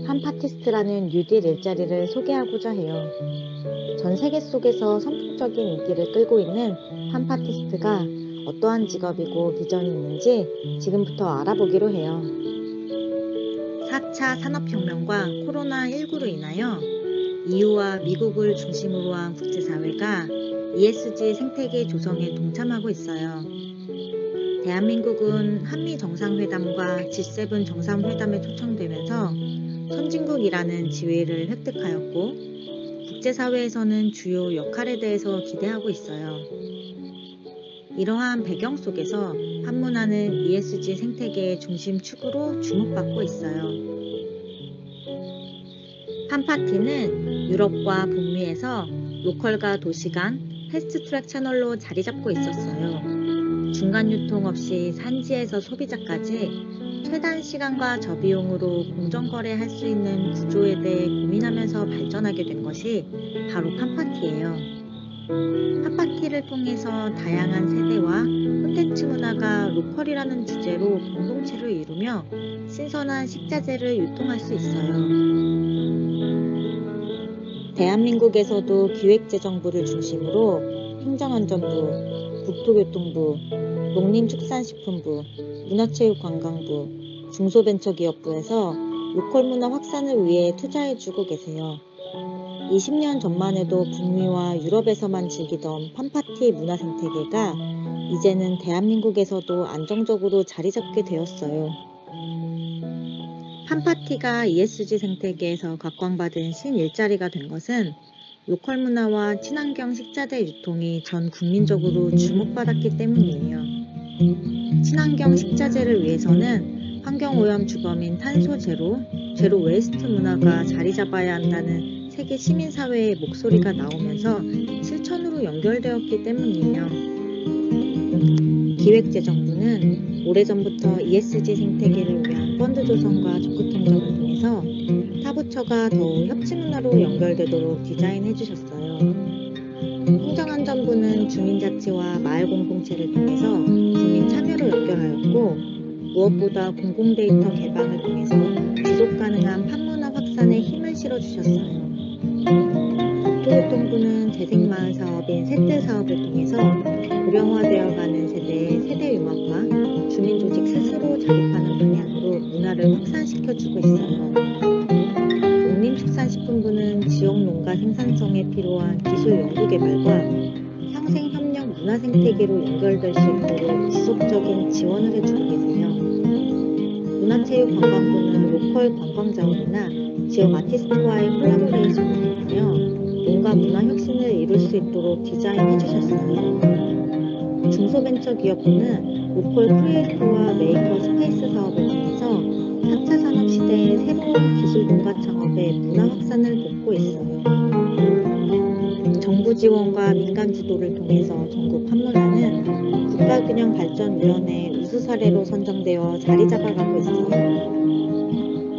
팜파티스트라는 뉴딜 일자리를 소개하고자 해요. 전 세계 속에서 선풍적인 인기를 끌고 있는 팜파티스트가 어떠한 직업이고 비전이 있는지 지금부터 알아보기로 해요. 4차 산업혁명과 코로나19로 인하여 EU와 미국을 중심으로 한 국제사회가 ESG 생태계 조성에 동참하고 있어요. 대한민국은 한미정상회담과 G7 정상회담에 초청되면서 선진국이라는 지위를 획득하였고 국제사회에서는 주요 역할에 대해서 기대하고 있어요. 이러한 배경 속에서 판문화는 ESG 생태계의 중심축으로 주목받고 있어요. 팜파티는 유럽과 북미에서 로컬과 도시 간 패스트트랙 채널로 자리 잡고 있었어요. 중간 유통 없이 산지에서 소비자까지 최단 시간과 저비용으로 공정거래할 수 있는 구조에 대해 고민하면서 발전하게 된 것이 바로 팜파티예요. 팜파티를 통해서 다양한 세대와 콘텐츠 문화가 로컬이라는 주제로 공동체를 이루며 신선한 식자재를 유통할 수 있어요. 대한민국에서도 기획재정부를 중심으로 행정안전부, 국토교통부, 농림축산식품부, 문화체육관광부, 중소벤처기업부에서 로컬 문화 확산을 위해 투자해주고 계세요. 20년 전만 해도 북미와 유럽에서만 즐기던 팜파티 문화 생태계가 이제는 대한민국에서도 안정적으로 자리 잡게 되었어요. 팜파티가 ESG 생태계에서 각광받은 신일자리가 된 것은 로컬 문화와 친환경 식자재 유통이 전 국민적으로 주목받았기 때문이에요. 친환경 식자재를 위해서는 환경오염 주범인 탄소 제로 웨이스트 문화가 자리 잡아야 한다는 세계 시민사회의 목소리가 나오면서 실천으로 연결되었기 때문이에요. 기획재정부는 오래전부터 ESG 생태계를 위한 펀드 조성과 적극 행정을 통해서 타부처가 더욱 협치 문화로 연결되도록 디자인해 주셨어요. 행정안전부는 주민자치와 마을 공동체를 통해서 국민 참여를 연결하였고 무엇보다 공공데이터 개방을 통해서 지속가능한 판문화 확산에 힘을 실어주셨어요. 국토교통부는 재생마을 사업인 세뜰 사업을 통해서 고령화되어가는 세대의 세대융합과 주민조직 스스로 자립하는 방향으로 문화를 확산시켜주고 있어요. 농림축산식품부는 지역 농가 생산성에 필요한 기술 연구개발과 상생협력 문화생태계로 연결될 수 있도록 지속적인 지원을 해주고 계세요. 문화체육관광부는 로컬 관광자원이나 지역 아티스트와의 콜라보레이션을 통하여 농가 문화혁신을 이룰 수 있도록 디자인해 주셨어요. 중소벤처기업부는 로컬 크리에이터와 메이커 스페이스 사업을 통해서 4차 산업시대의 새로운 기술 농가 창업에 문화 확산을 돕고 있어요. 정부 지원과 민간 주도를 통해서 전국 판문화는 국가균형발전위원회 우수 사례로 선정되어 자리 잡아가고 있어요.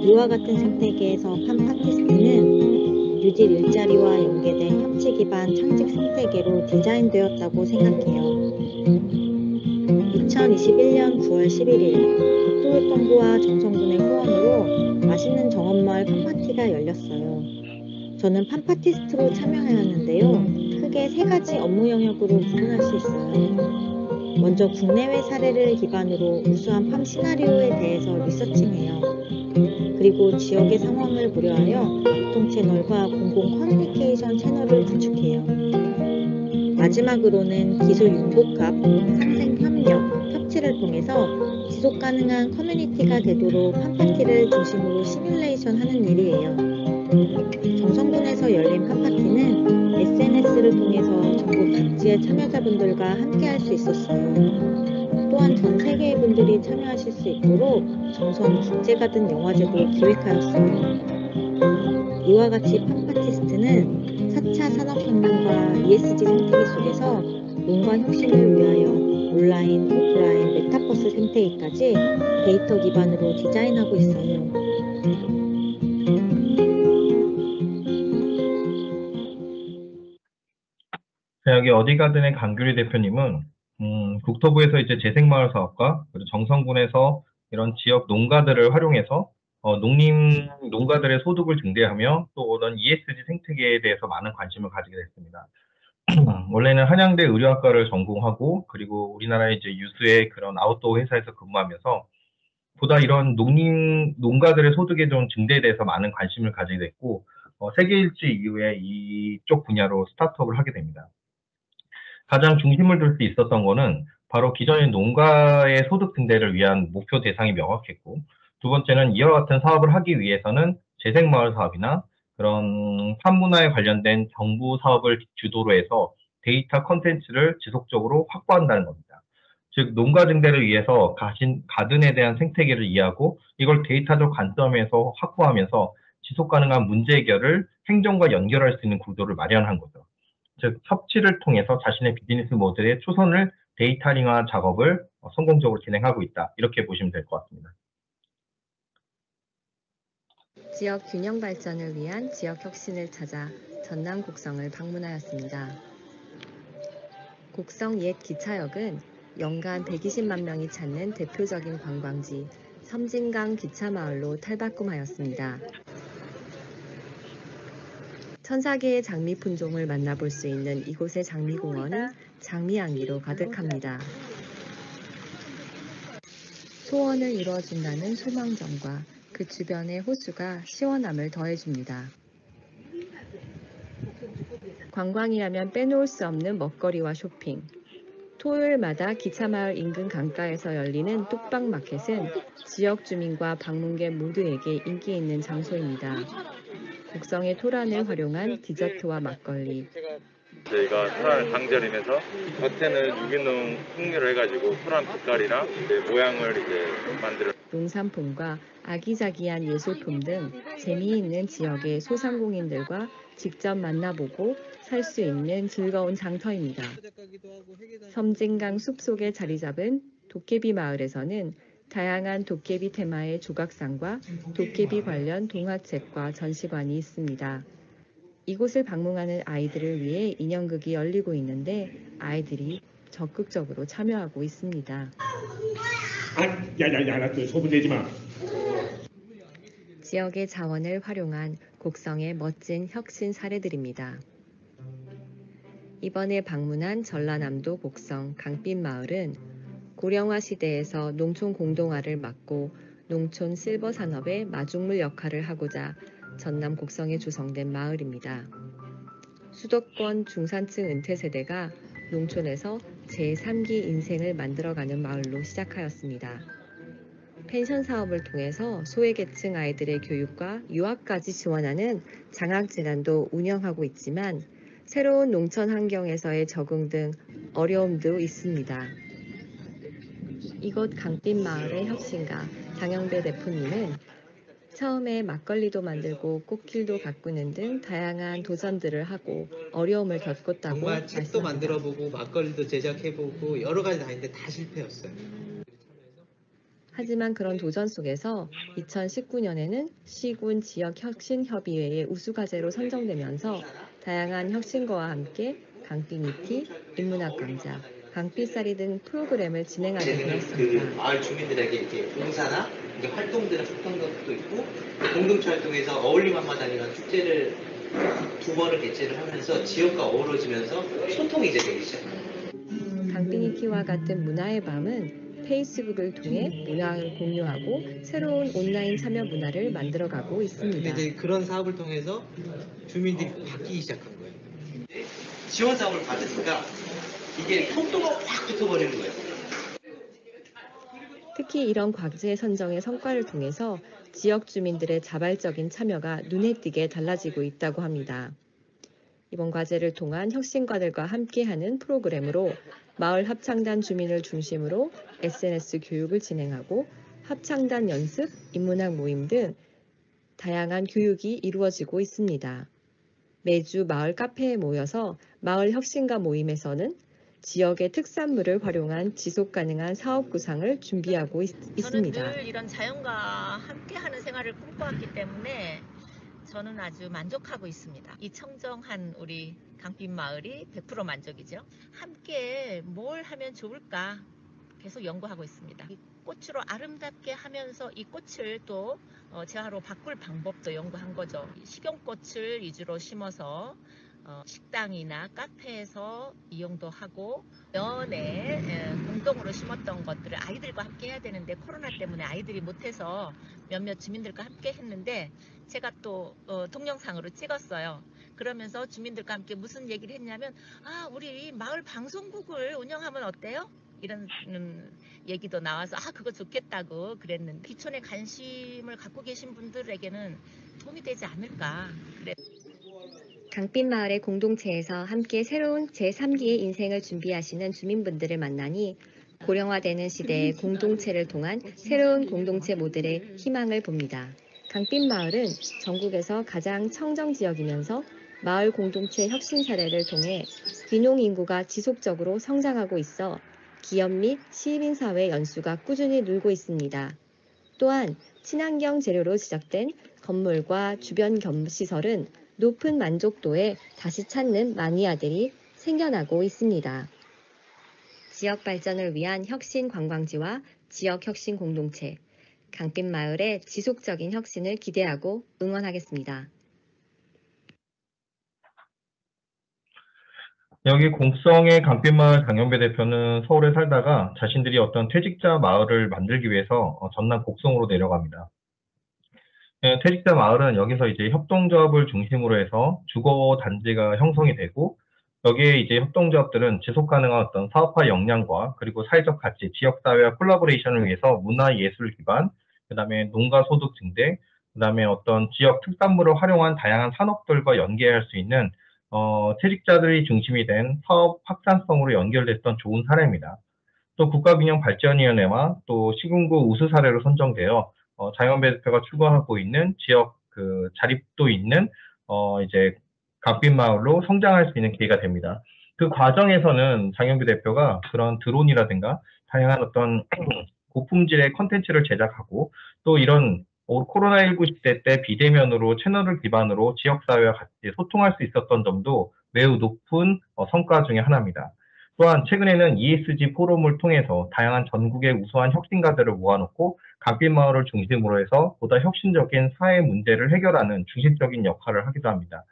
이와 같은 생태계에서 팜파티스트는 유질 일자리와 연계된 협치 기반 창직 생태계로 디자인되었다고 생각해요. 2021년 9월 11일 국토교통부와 정성군의 후원으로 맛있는 정원마을 팜파티가 열렸어요. 저는 팜파티스트로 참여하였는데요. 크게 3가지 업무 영역으로 구분할 수 있어요. 먼저 국내외 사례를 기반으로 우수한 팜 시나리오에 대해서 리서칭해요. 그리고 지역의 상황을 고려하여 교통 채널과 공공 커뮤니케이션 채널을 구축해요. 마지막으로는 기술 융복합, 상생 협력, 협치를 통해서 지속 가능한 커뮤니티가 되도록 팜파티를 중심으로 시뮬레이션 하는 일이에요. 정성군에서 열린 팜파티는 SNS를 통해서 전국 각지의 참여자분들과 함께 할 수 있었어요. 또한 전 세계의 분들이 참여하실 수 있도록 정성 국제가든 영화제도 기획하였어요. 이와 같이 팜파티스트는 4차 산업혁명과 ESG 생태계 속에서 농가 혁신을 위하여 온라인, 오프라인, 메타버스 생태계까지 데이터 기반으로 디자인하고 있어요. 여기 어디 가든의 강규리 대표님은 국토부에서 이제 재생마을 사업과 그리고 정성군에서 이런 지역 농가들을 활용해서 농가들의 소득을 증대하며 또 이런 ESG 생태계에 대해서 많은 관심을 가지게 됐습니다. 원래는 한양대 의료학과를 전공하고 그리고 우리나라의 이제 유수의 그런 아웃도어 회사에서 근무하면서 보다 이런 농가들의 소득의 좀 증대에 대해서 많은 관심을 가지게 됐고 세계 일주 이후에 이쪽 분야로 스타트업을 하게 됩니다. 가장 중심을 둘 수 있었던 거는 바로 기존의 농가의 소득 증대를 위한 목표 대상이 명확했고, 두 번째는 이와 같은 사업을 하기 위해서는 재생마을 사업이나 그런 팜문화에 관련된 정부 사업을 주도로 해서 데이터 컨텐츠를 지속적으로 확보한다는 겁니다. 즉 농가 증대를 위해서 가든에 대한 생태계를 이해하고 이걸 데이터적 관점에서 확보하면서 지속 가능한 문제 해결을 행정과 연결할 수 있는 구도를 마련한 거죠. 즉 협치를 통해서 자신의 비즈니스 모델의 초선을 데이터링화 작업을 성공적으로 진행하고 있다. 이렇게 보시면 될 것 같습니다. 지역 균형 발전을 위한 지역 혁신을 찾아 전남 곡성을 방문하였습니다. 곡성 옛 기차역은 연간 120만 명이 찾는 대표적인 관광지 섬진강 기차마을로 탈바꿈하였습니다. 1000개의 장미 품종을 만나볼 수 있는 이곳의 장미공원은 장미향기로 가득합니다. 소원을 이루어준다는 소망정과 그 주변의 호수가 시원함을 더해줍니다. 관광이라면 빼놓을 수 없는 먹거리와 쇼핑. 토요일마다 기차마을 인근 강가에서 열리는 뚝방마켓은 지역 주민과 방문객 모두에게 인기 있는 장소입니다. 곡성의 토란을 활용한 디저트와 막걸리. 저희가 토란을 강절이면서 겉에는 유기농 풍미로 해가지고 토란 빛깔이랑 모양을 이제 만들어. 농산품과 아기자기한 예술품 등 재미있는 지역의 소상공인들과 직접 만나보고 살 수 있는 즐거운 장터입니다. 섬진강 숲속에 자리 잡은 도깨비 마을에서는 다양한 도깨비 테마의 조각상과 도깨비 관련 동화책과 전시관이 있습니다. 이곳을 방문하는 아이들을 위해 인형극이 열리고 있는데 아이들이 적극적으로 참여하고 있습니다. 야야야, 소문 내지 마. 지역의 자원을 활용한 곡성의 멋진 혁신 사례들입니다. 이번에 방문한 전라남도 곡성 강빛마을은 고령화 시대에서 농촌 공동화를 막고 농촌 실버 산업의 마중물 역할을 하고자 전남 곡성에 조성된 마을입니다. 수도권 중산층 은퇴 세대가 농촌에서 제3기 인생을 만들어가는 마을로 시작하였습니다. 펜션 사업을 통해서 소외계층 아이들의 교육과 유학까지 지원하는 장학재단도 운영하고 있지만 새로운 농촌 환경에서의 적응 등 어려움도 있습니다. 이곳 강빛마을의 혁신가 장영배 대표님은 처음에 막걸리도 만들고 꽃길도 가꾸는 등 다양한 도전들을 하고 어려움을 겪었다고 정말 책도 만들어보고 막걸리도 제작해보고 여러 가지 다 했는데 다 실패였어요. 하지만 그런 도전 속에서 2019년에는 시군 지역혁신협의회의 우수과제로 선정되면서 다양한 혁신과와 함께 강빛 인문학 강좌, 강빛살이 등 프로그램을 진행하게 되었습니다. 그 마을 주민들에게 이렇게 봉사나 활동들을 했던 것도 있고 공동체 활동에서 어울림 한마당이라는 축제를 2번을 개최를 하면서 지역과 어우러지면서 소통이 이제 되기 시작합니다. 강빛니티와 같은 문화의 밤은 페이스북을 통해 문화를 공유하고 새로운 온라인 참여 문화를 만들어가고 있습니다. 이제 그런 사업을 통해서 주민들이 바뀌기 시작한 거예요. 지원 사업을 받으니까 이게 속도가 확 붙어버리는 거예요. 특히 이런 과제 선정의 성과를 통해서 지역 주민들의 자발적인 참여가 눈에 띄게 달라지고 있다고 합니다. 이번 과제를 통한 혁신가들과 함께하는 프로그램으로 마을 합창단 주민을 중심으로 SNS 교육을 진행하고 합창단 연습, 인문학 모임 등 다양한 교육이 이루어지고 있습니다. 매주 마을 카페에 모여서 마을 혁신가 모임에서는 지역의 특산물을 활용한 지속가능한 사업 구상을 준비하고 있습니다. 저는 늘 이런 자연과 함께하는 생활을 꿈꿔왔기 때문에 저는 아주 만족하고 있습니다. 이 청정한 우리 강빛 마을이 100% 만족이죠. 함께 뭘 하면 좋을까 계속 연구하고 있습니다. 이 꽃으로 아름답게 하면서 이 꽃을 또 재화로 바꿀 방법도 연구한 거죠. 식용꽃을 위주로 심어서 식당이나 카페에서 이용도 하고 면에 공동으로 심었던 것들을 아이들과 함께 해야 되는데 코로나 때문에 아이들이 못해서 몇몇 주민들과 함께 했는데 제가 또 동영상으로 찍었어요. 그러면서 주민들과 함께 무슨 얘기를 했냐면 우리 마을 방송국을 운영하면 어때요? 이런 얘기도 나와서 그거 좋겠다고 그랬는데 기촌에 관심을 갖고 계신 분들에게는 도움이 되지 않을까 그래. 강빛마을의 공동체에서 함께 새로운 제3기의 인생을 준비하시는 주민분들을 만나니 고령화되는 시대의 공동체를 통한 새로운 공동체 모델의 희망을 봅니다. 강빛마을은 전국에서 가장 청정지역이면서 마을 공동체 혁신 사례를 통해 귀농 인구가 지속적으로 성장하고 있어 기업 및 시민사회 연수가 꾸준히 늘고 있습니다. 또한 친환경 재료로 제작된 건물과 주변 시설은 높은 만족도에 다시 찾는 마니아들이 생겨나고 있습니다. 지역 발전을 위한 혁신 관광지와 지역 혁신 공동체, 강빛마을의 지속적인 혁신을 기대하고 응원하겠습니다. 여기 공성의 강빛마을 강영배 대표는 서울에 살다가 자신들이 어떤 퇴직자 마을을 만들기 위해서 전남 곡성으로 내려갑니다. 퇴직자 마을은 여기서 이제 협동조합을 중심으로 해서 주거 단지가 형성이 되고 여기에 이제 협동조합들은 지속 가능한 어떤 사업화 역량과 그리고 사회적 가치, 지역사회와 콜라보레이션을 위해서 문화예술 기반, 그 다음에 농가 소득 증대, 그 다음에 어떤 지역 특산물을 활용한 다양한 산업들과 연계할 수 있는 퇴직자들이 중심이 된 사업 확산성으로 연결됐던 좋은 사례입니다. 또 국가균형발전위원회와 또 시군구 우수 사례로 선정되어 장영배 대표가 추구하고 있는 지역 자립도 있는 이제 강빛마을로 성장할 수 있는 기회가 됩니다. 그 과정에서는 장영배 대표가 그런 드론이라든가 다양한 어떤 고품질의 컨텐츠를 제작하고 또 이런 코로나19 시대 때 비대면으로 채널을 기반으로 지역사회와 같이 소통할 수 있었던 점도 매우 높은 성과 중에 하나입니다. 또한 최근에는 ESG 포럼을 통해서 다양한 전국의 우수한 혁신가들을 모아놓고 강빛마을을 중심으로 해서 보다 혁신적인 사회 문제를 해결하는 중심적인 역할을 하기도 합니다.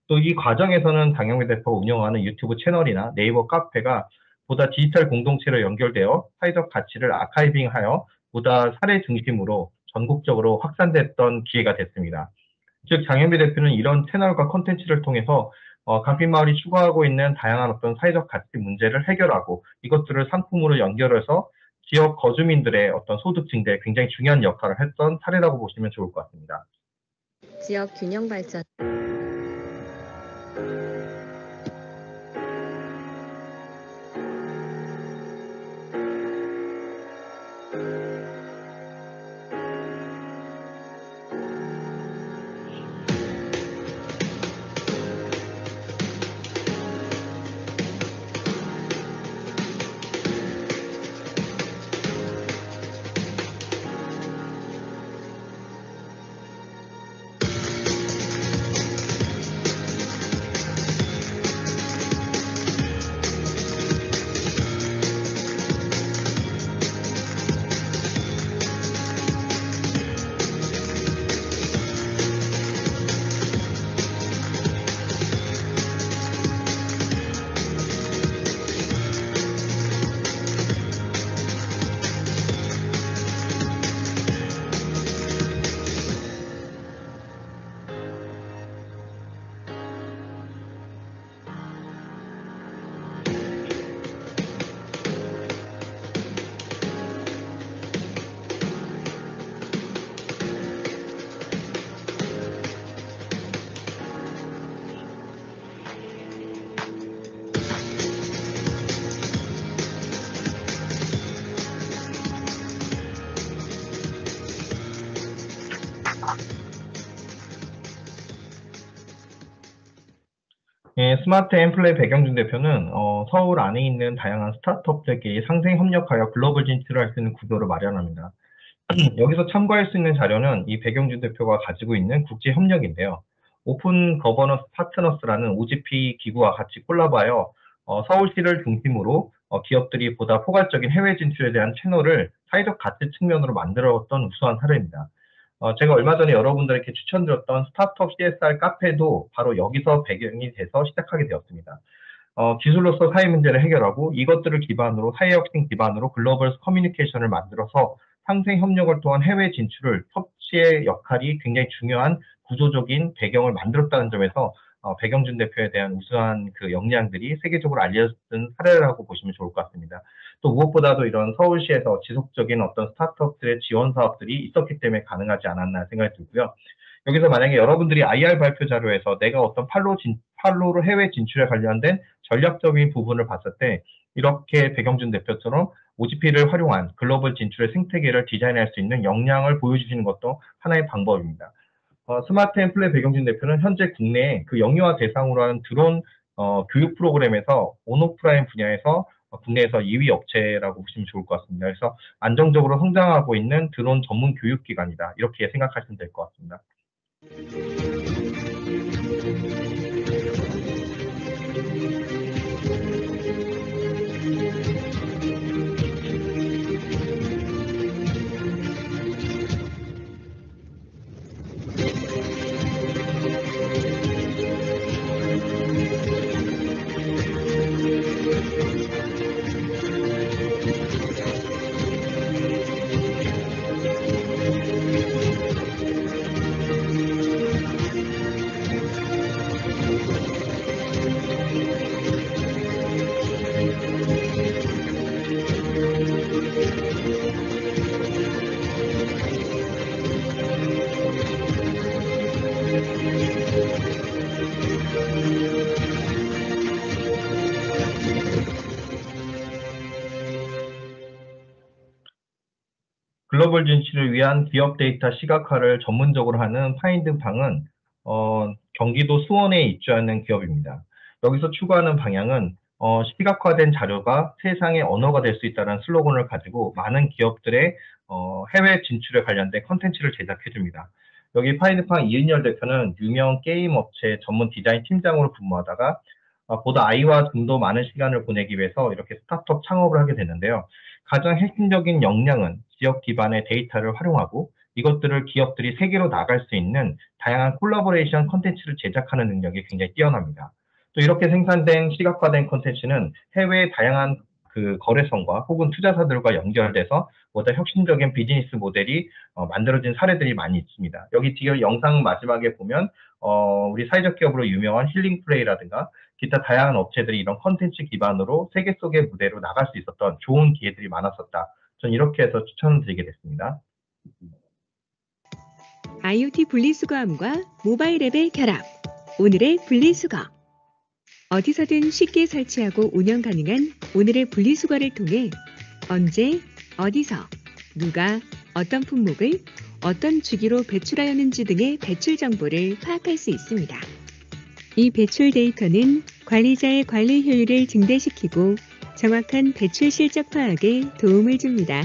또 이 과정에서는 장영배 대표가 운영하는 유튜브 채널이나 네이버 카페가 보다 디지털 공동체로 연결되어 사회적 가치를 아카이빙하여 보다 사례 중심으로 전국적으로 확산됐던 기회가 됐습니다. 즉 장영배 대표는 이런 채널과 콘텐츠를 통해서 강빛마을이 추구하고 있는 다양한 어떤 사회적 가치 문제를 해결하고 이것들을 상품으로 연결해서 지역 거주민들의 어떤 소득 증대에 굉장히 중요한 역할을 했던 사례라고 보시면 좋을 것 같습니다. 지역 균형 발전. 예, 스마트 엠플레이 백영준 대표는 서울 안에 있는 다양한 스타트업들끼리 상생 협력하여 글로벌 진출을 할 수 있는 구조를 마련합니다. 여기서 참고할 수 있는 자료는 이 백영준 대표가 가지고 있는 국제 협력인데요. 오픈 거버넌스 파트너스라는 OGP 기구와 같이 콜라보하여 서울시를 중심으로 기업들이 보다 포괄적인 해외 진출에 대한 채널을 사회적 가치 측면으로 만들었던 우수한 사례입니다. 제가 얼마 전에 여러분들에게 추천드렸던 스타트업 CSR 카페도 바로 여기서 배경이 돼서 시작하게 되었습니다. 기술로서 사회 문제를 해결하고 이것들을 기반으로 사회혁신 기반으로 글로벌 커뮤니케이션을 만들어서 상생 협력을 통한 해외 진출을 협치의 역할이 굉장히 중요한 구조적인 배경을 만들었다는 점에서 백영준 대표에 대한 우수한 그 역량들이 세계적으로 알려진 사례라고 보시면 좋을 것 같습니다. 또 무엇보다도 이런 서울시에서 지속적인 어떤 스타트업들의 지원 사업들이 있었기 때문에 가능하지 않았나 생각이 들고요. 여기서 만약에 여러분들이 IR 발표 자료에서 내가 어떤 팔로로 해외 진출에 관련된 전략적인 부분을 봤을 때 이렇게 백영준 대표처럼 OGP를 활용한 글로벌 진출의 생태계를 디자인할 수 있는 역량을 보여주시는 것도 하나의 방법입니다. 스마트 엠플레이 백영준 대표는 현재 국내에 그 영유아 대상으로 하는 드론 교육 프로그램에서 온오프라인 분야에서 국내에서 2위 업체라고 보시면 좋을 것 같습니다. 그래서 안정적으로 성장하고 있는 드론 전문 교육기관이다. 이렇게 생각하시면 될 것 같습니다. 글로벌 진출을 위한 기업 데이터 시각화를 전문적으로 하는 파인드팡은 경기도 수원에 입주하는 기업입니다. 여기서 추구하는 방향은 시각화된 자료가 세상의 언어가 될 수 있다는 슬로건을 가지고 많은 기업들의 해외 진출에 관련된 컨텐츠를 제작해 줍니다. 여기 파인드팡 이은열 대표는 유명 게임 업체 전문 디자인 팀장으로 근무하다가 보다 아이와 좀 더 많은 시간을 보내기 위해서 이렇게 스타트업 창업을 하게 되는데요. 가장 핵심적인 역량은 지역 기반의 데이터를 활용하고 이것들을 기업들이 세계로 나갈 수 있는 다양한 콜라보레이션 콘텐츠를 제작하는 능력이 굉장히 뛰어납니다. 또 이렇게 생산된 시각화된 콘텐츠는 해외의 다양한 그 거래선과 혹은 투자사들과 연결돼서 보다 혁신적인 비즈니스 모델이 만들어진 사례들이 많이 있습니다. 여기 뒤에 영상 마지막에 보면 우리 사회적 기업으로 유명한 힐링플레이라든가 기타 다양한 업체들이 이런 콘텐츠 기반으로 세계 속의 무대로 나갈 수 있었던 좋은 기회들이 많았었다. 전 이렇게 해서 추천드리게 됐습니다. IoT 분리수거함과 모바일 앱의 결합. 오늘의 분리수거. 어디서든 쉽게 설치하고 운영 가능한 오늘의 분리수거를 통해 언제, 어디서, 누가, 어떤 품목을 어떤 주기로 배출하였는지 등의 배출 정보를 파악할 수 있습니다. 이 배출 데이터는 관리자의 관리 효율을 증대시키고 정확한 배출 실적 파악에 도움을 줍니다.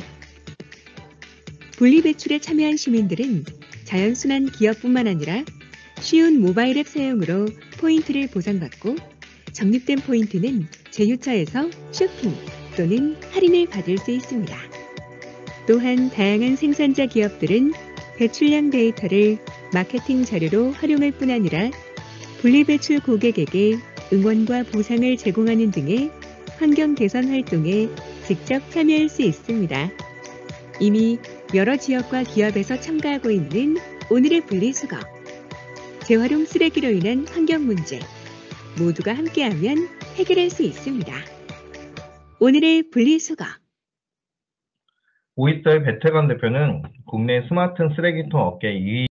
분리배출에 참여한 시민들은 자연순환 기업뿐만 아니라 쉬운 모바일 앱 사용으로 포인트를 보상받고 적립된 포인트는 제휴처에서 쇼핑 또는 할인을 받을 수 있습니다. 또한 다양한 생산자 기업들은 배출량 데이터를 마케팅 자료로 활용할 뿐 아니라 분리배출 고객에게 응원과 보상을 제공하는 등의 환경 개선 활동에 직접 참여할 수 있습니다. 이미 여러 지역과 기업에서 참가하고 있는 오늘의 분리수거. 재활용 쓰레기로 인한 환경 문제. 모두가 함께하면 해결할 수 있습니다. 오늘의 분리수거. 오이스터의 배태관 대표는 국내 스마트 쓰레기통 업계 2위